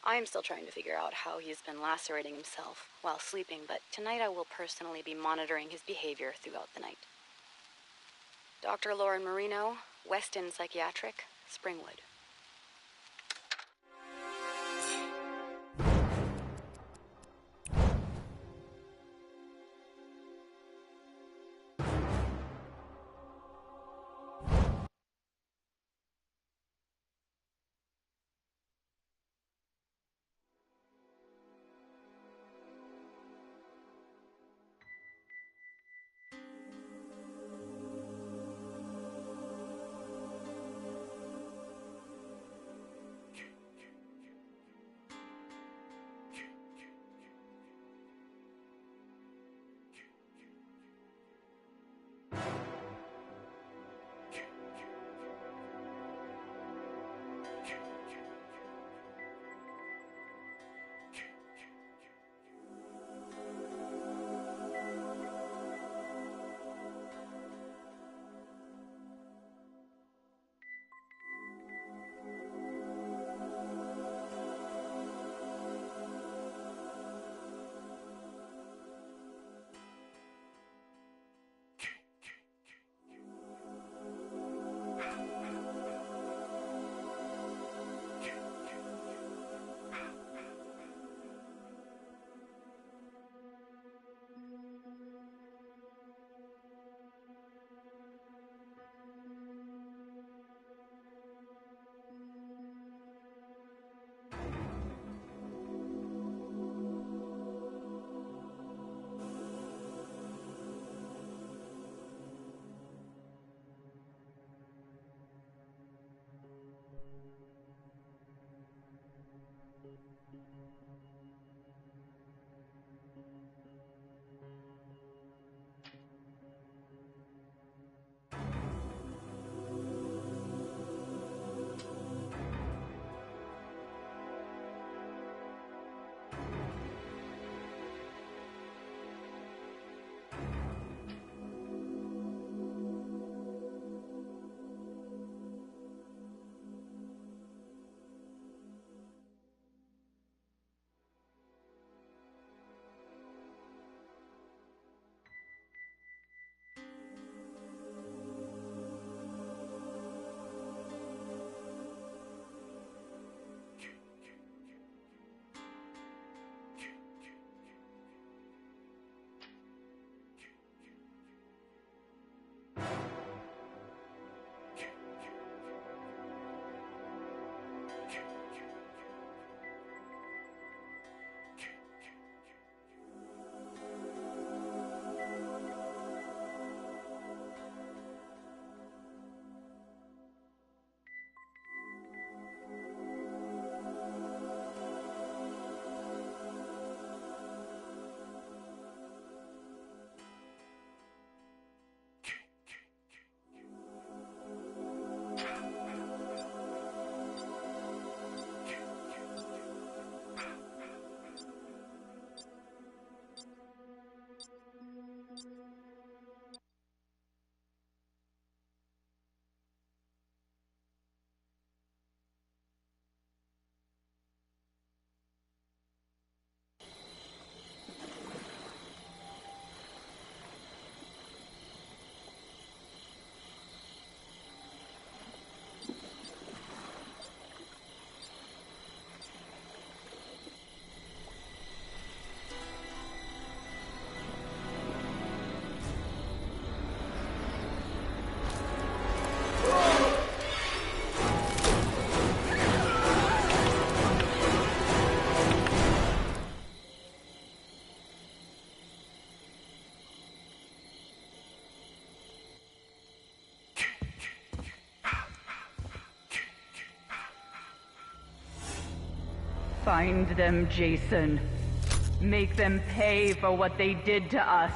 I am still trying to figure out how he's been lacerating himself while sleeping, but tonight I will personally be monitoring his behavior throughout the night. Dr. Lauren Marino, Weston Psychiatric, Springwood. Find them, Jason. Make them pay for what they did to us.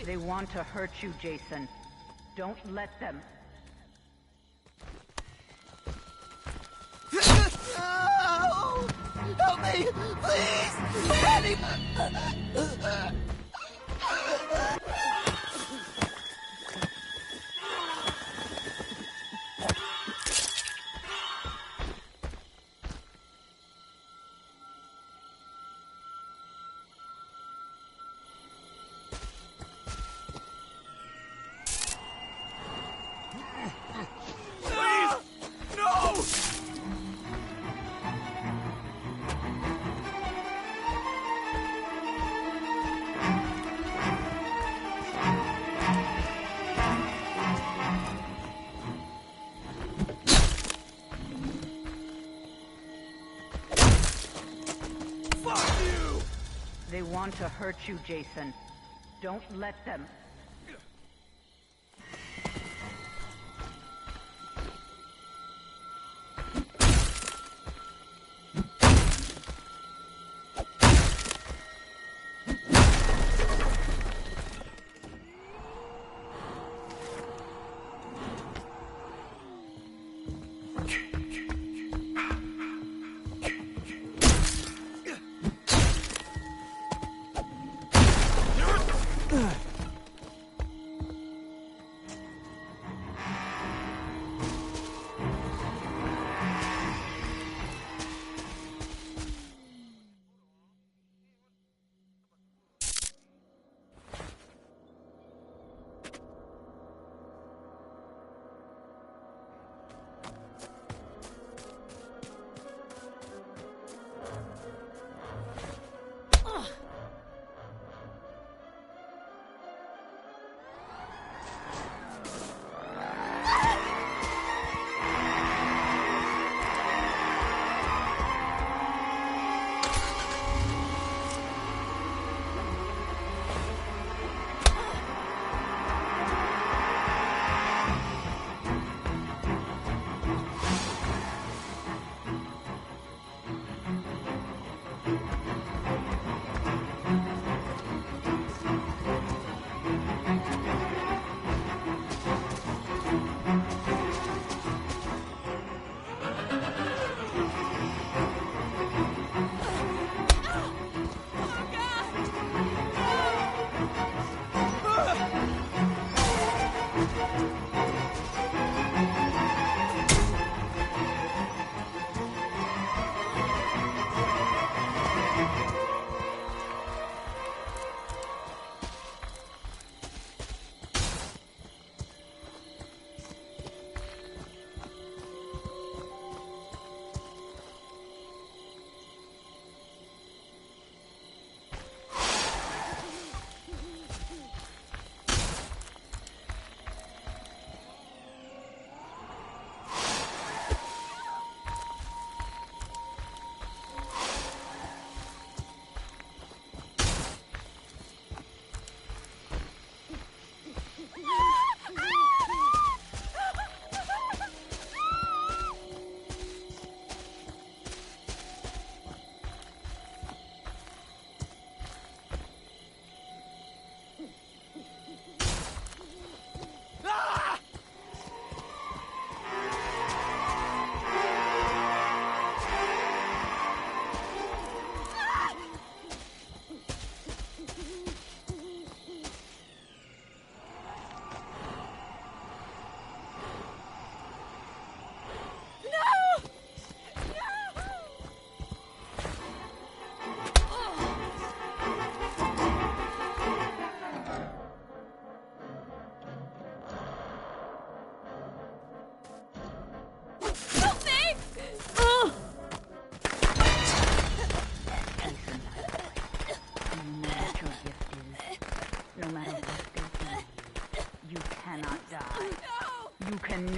They want to hurt you, Jason. Don't let them. No! Help me! Please! Daddy! They want to hurt you, Jason. Don't let them.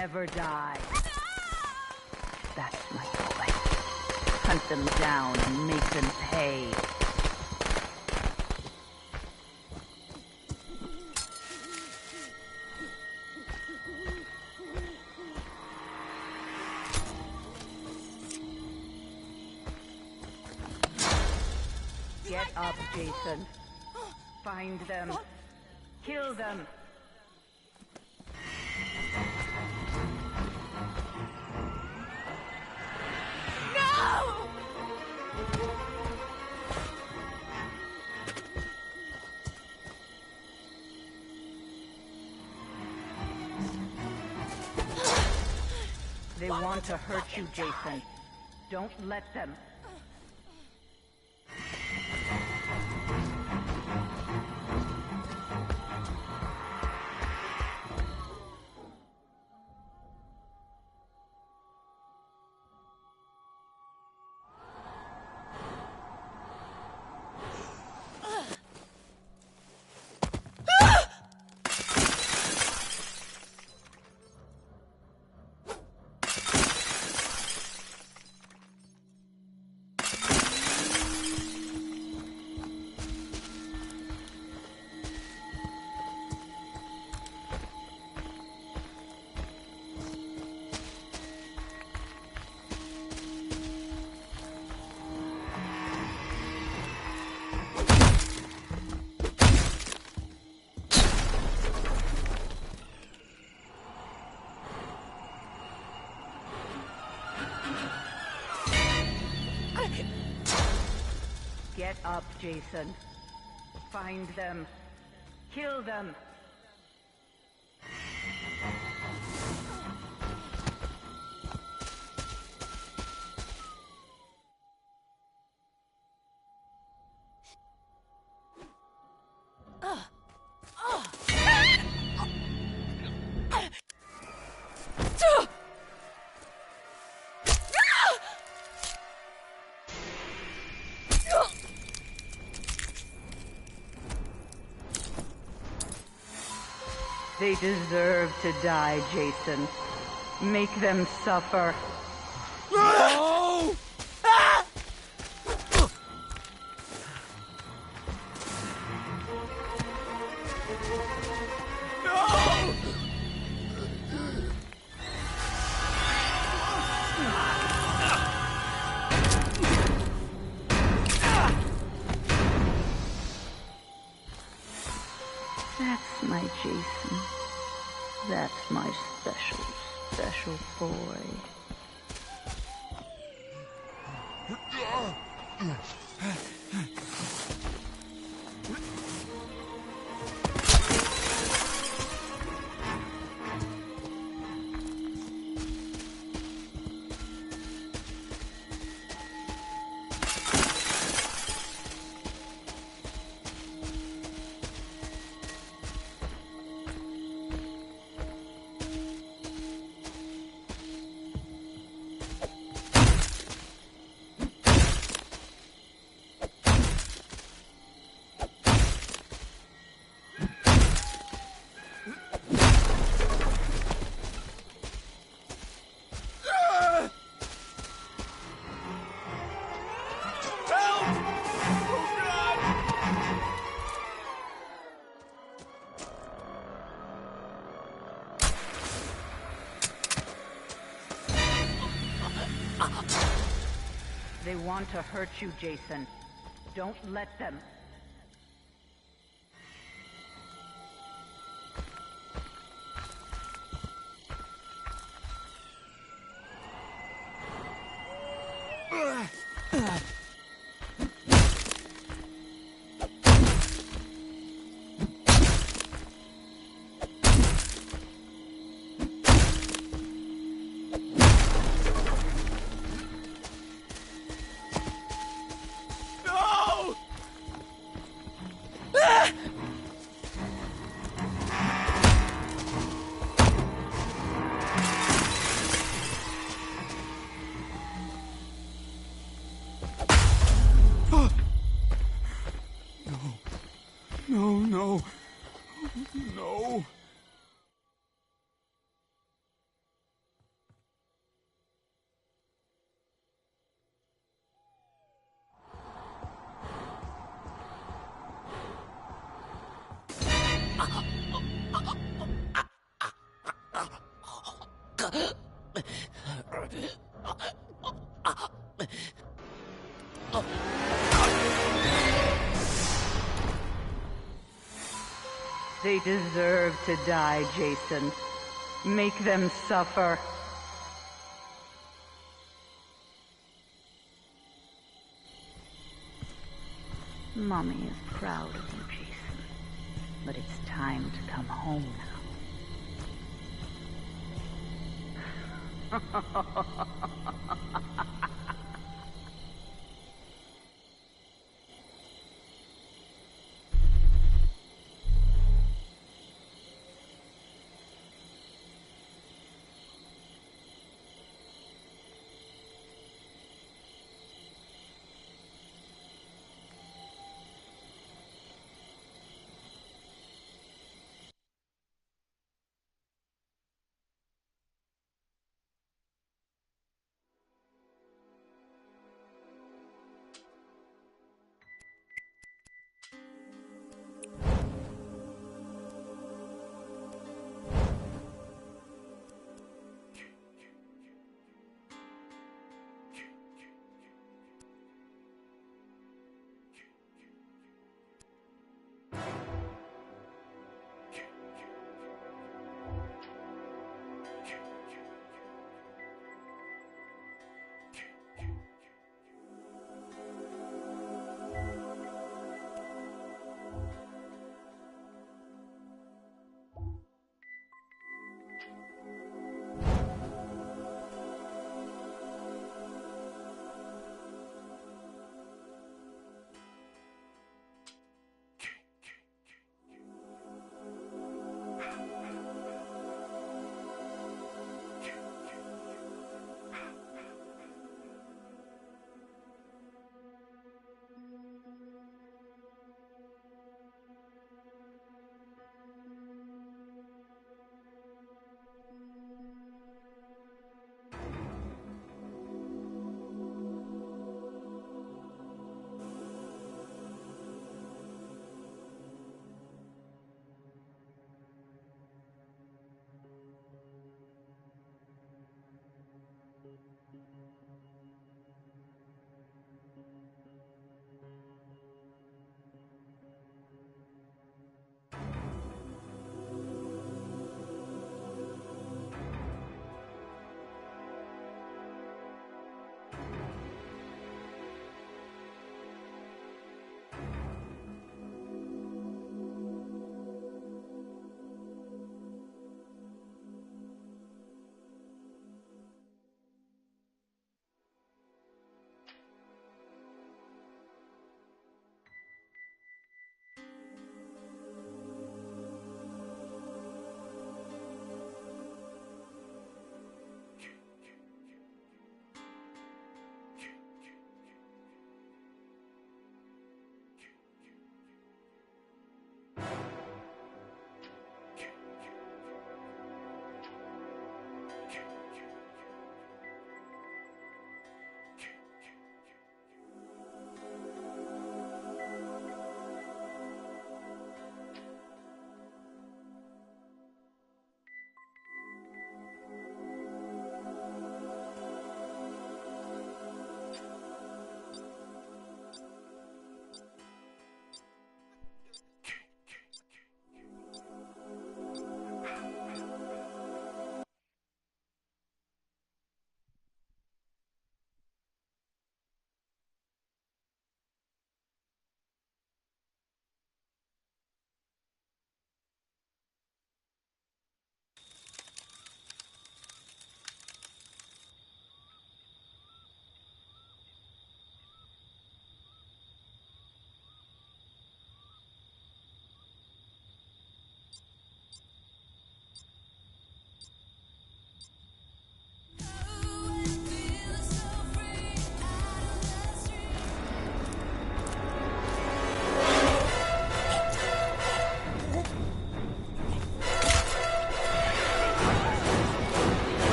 never die. That's my boy. Hunt them down and make them pay. Get up, Jason. Find them. Kill them. They want to hurt you, Jason. Don't let them. Get up, Jason. Find them. Kill them. They deserve to die, Jason. Make them suffer. No! That's my Jason. That's my special, special boy. They want to hurt you, Jason. Don't let them. No. No. They deserve to die, Jason. Make them suffer. Mommy is proud of you, Jason. But it's time to come home now.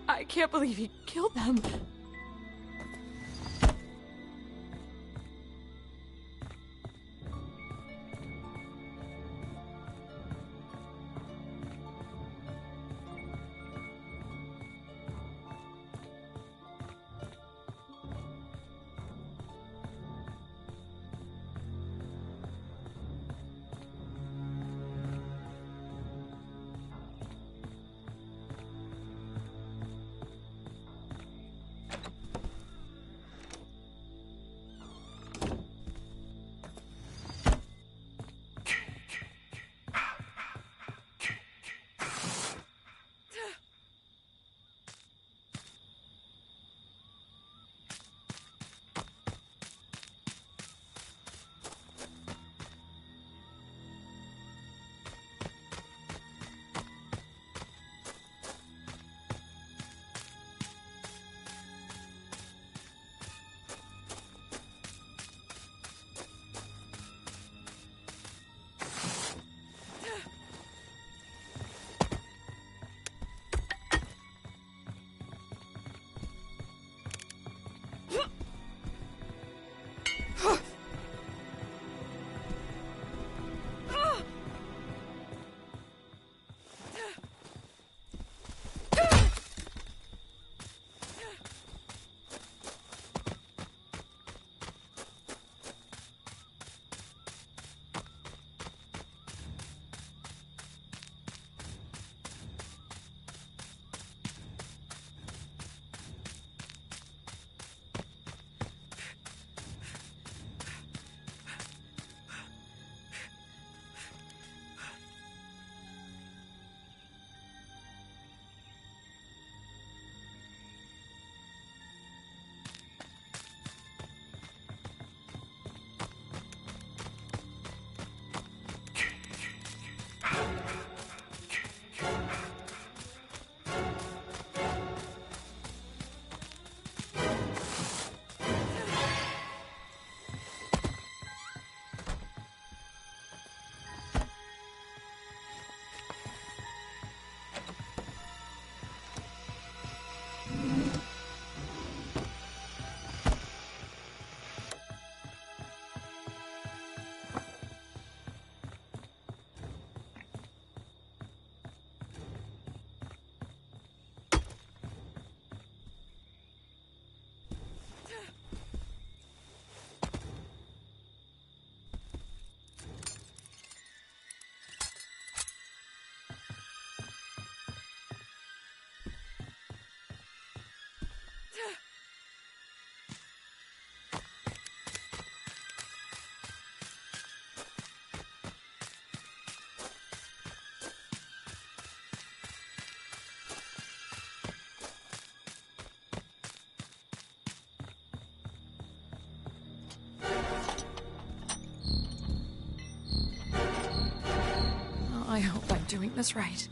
I can't believe he killed them. I hope I'm doing this right.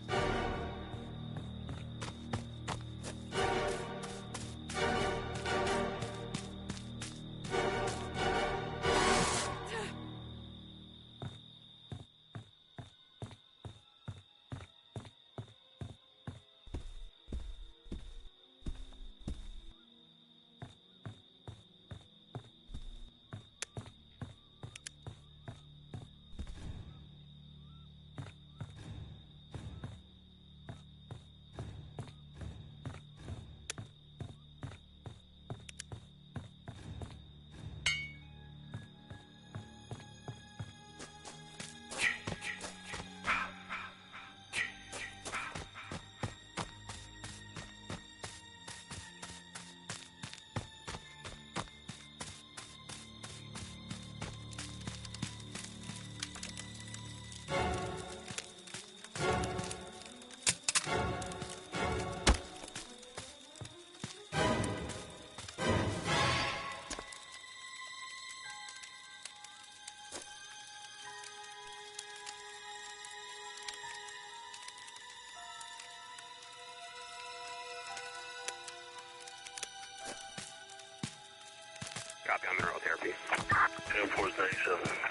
Copy on mineral therapy. 20497.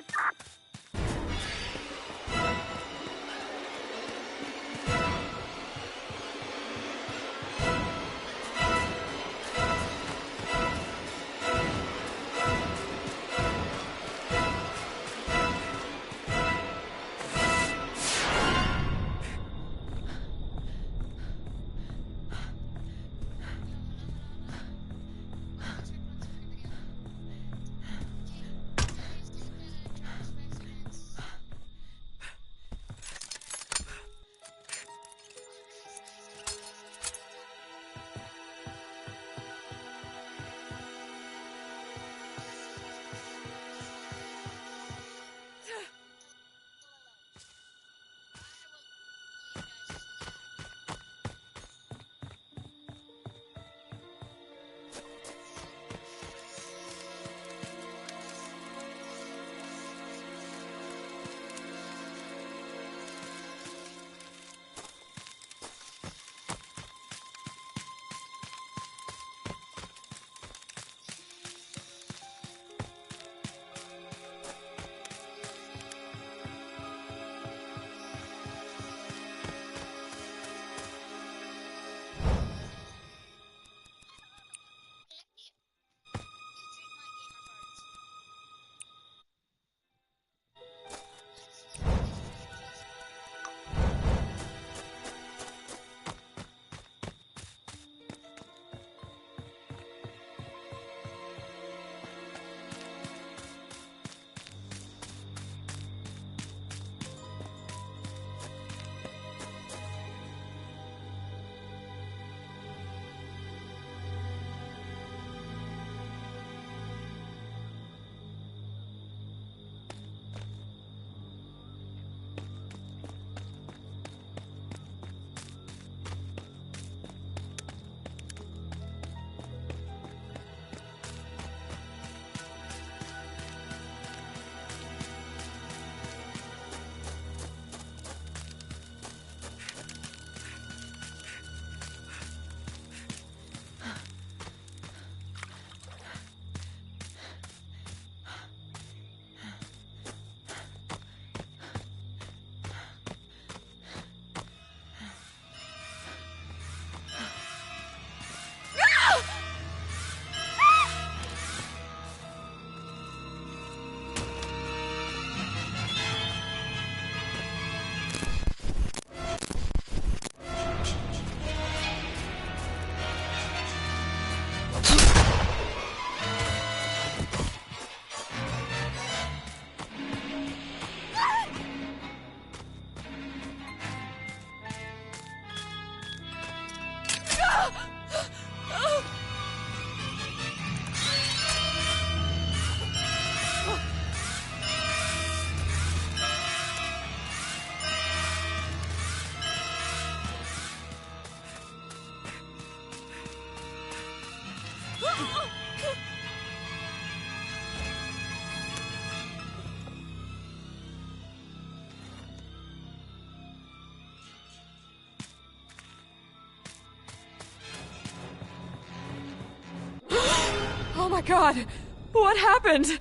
God! What happened?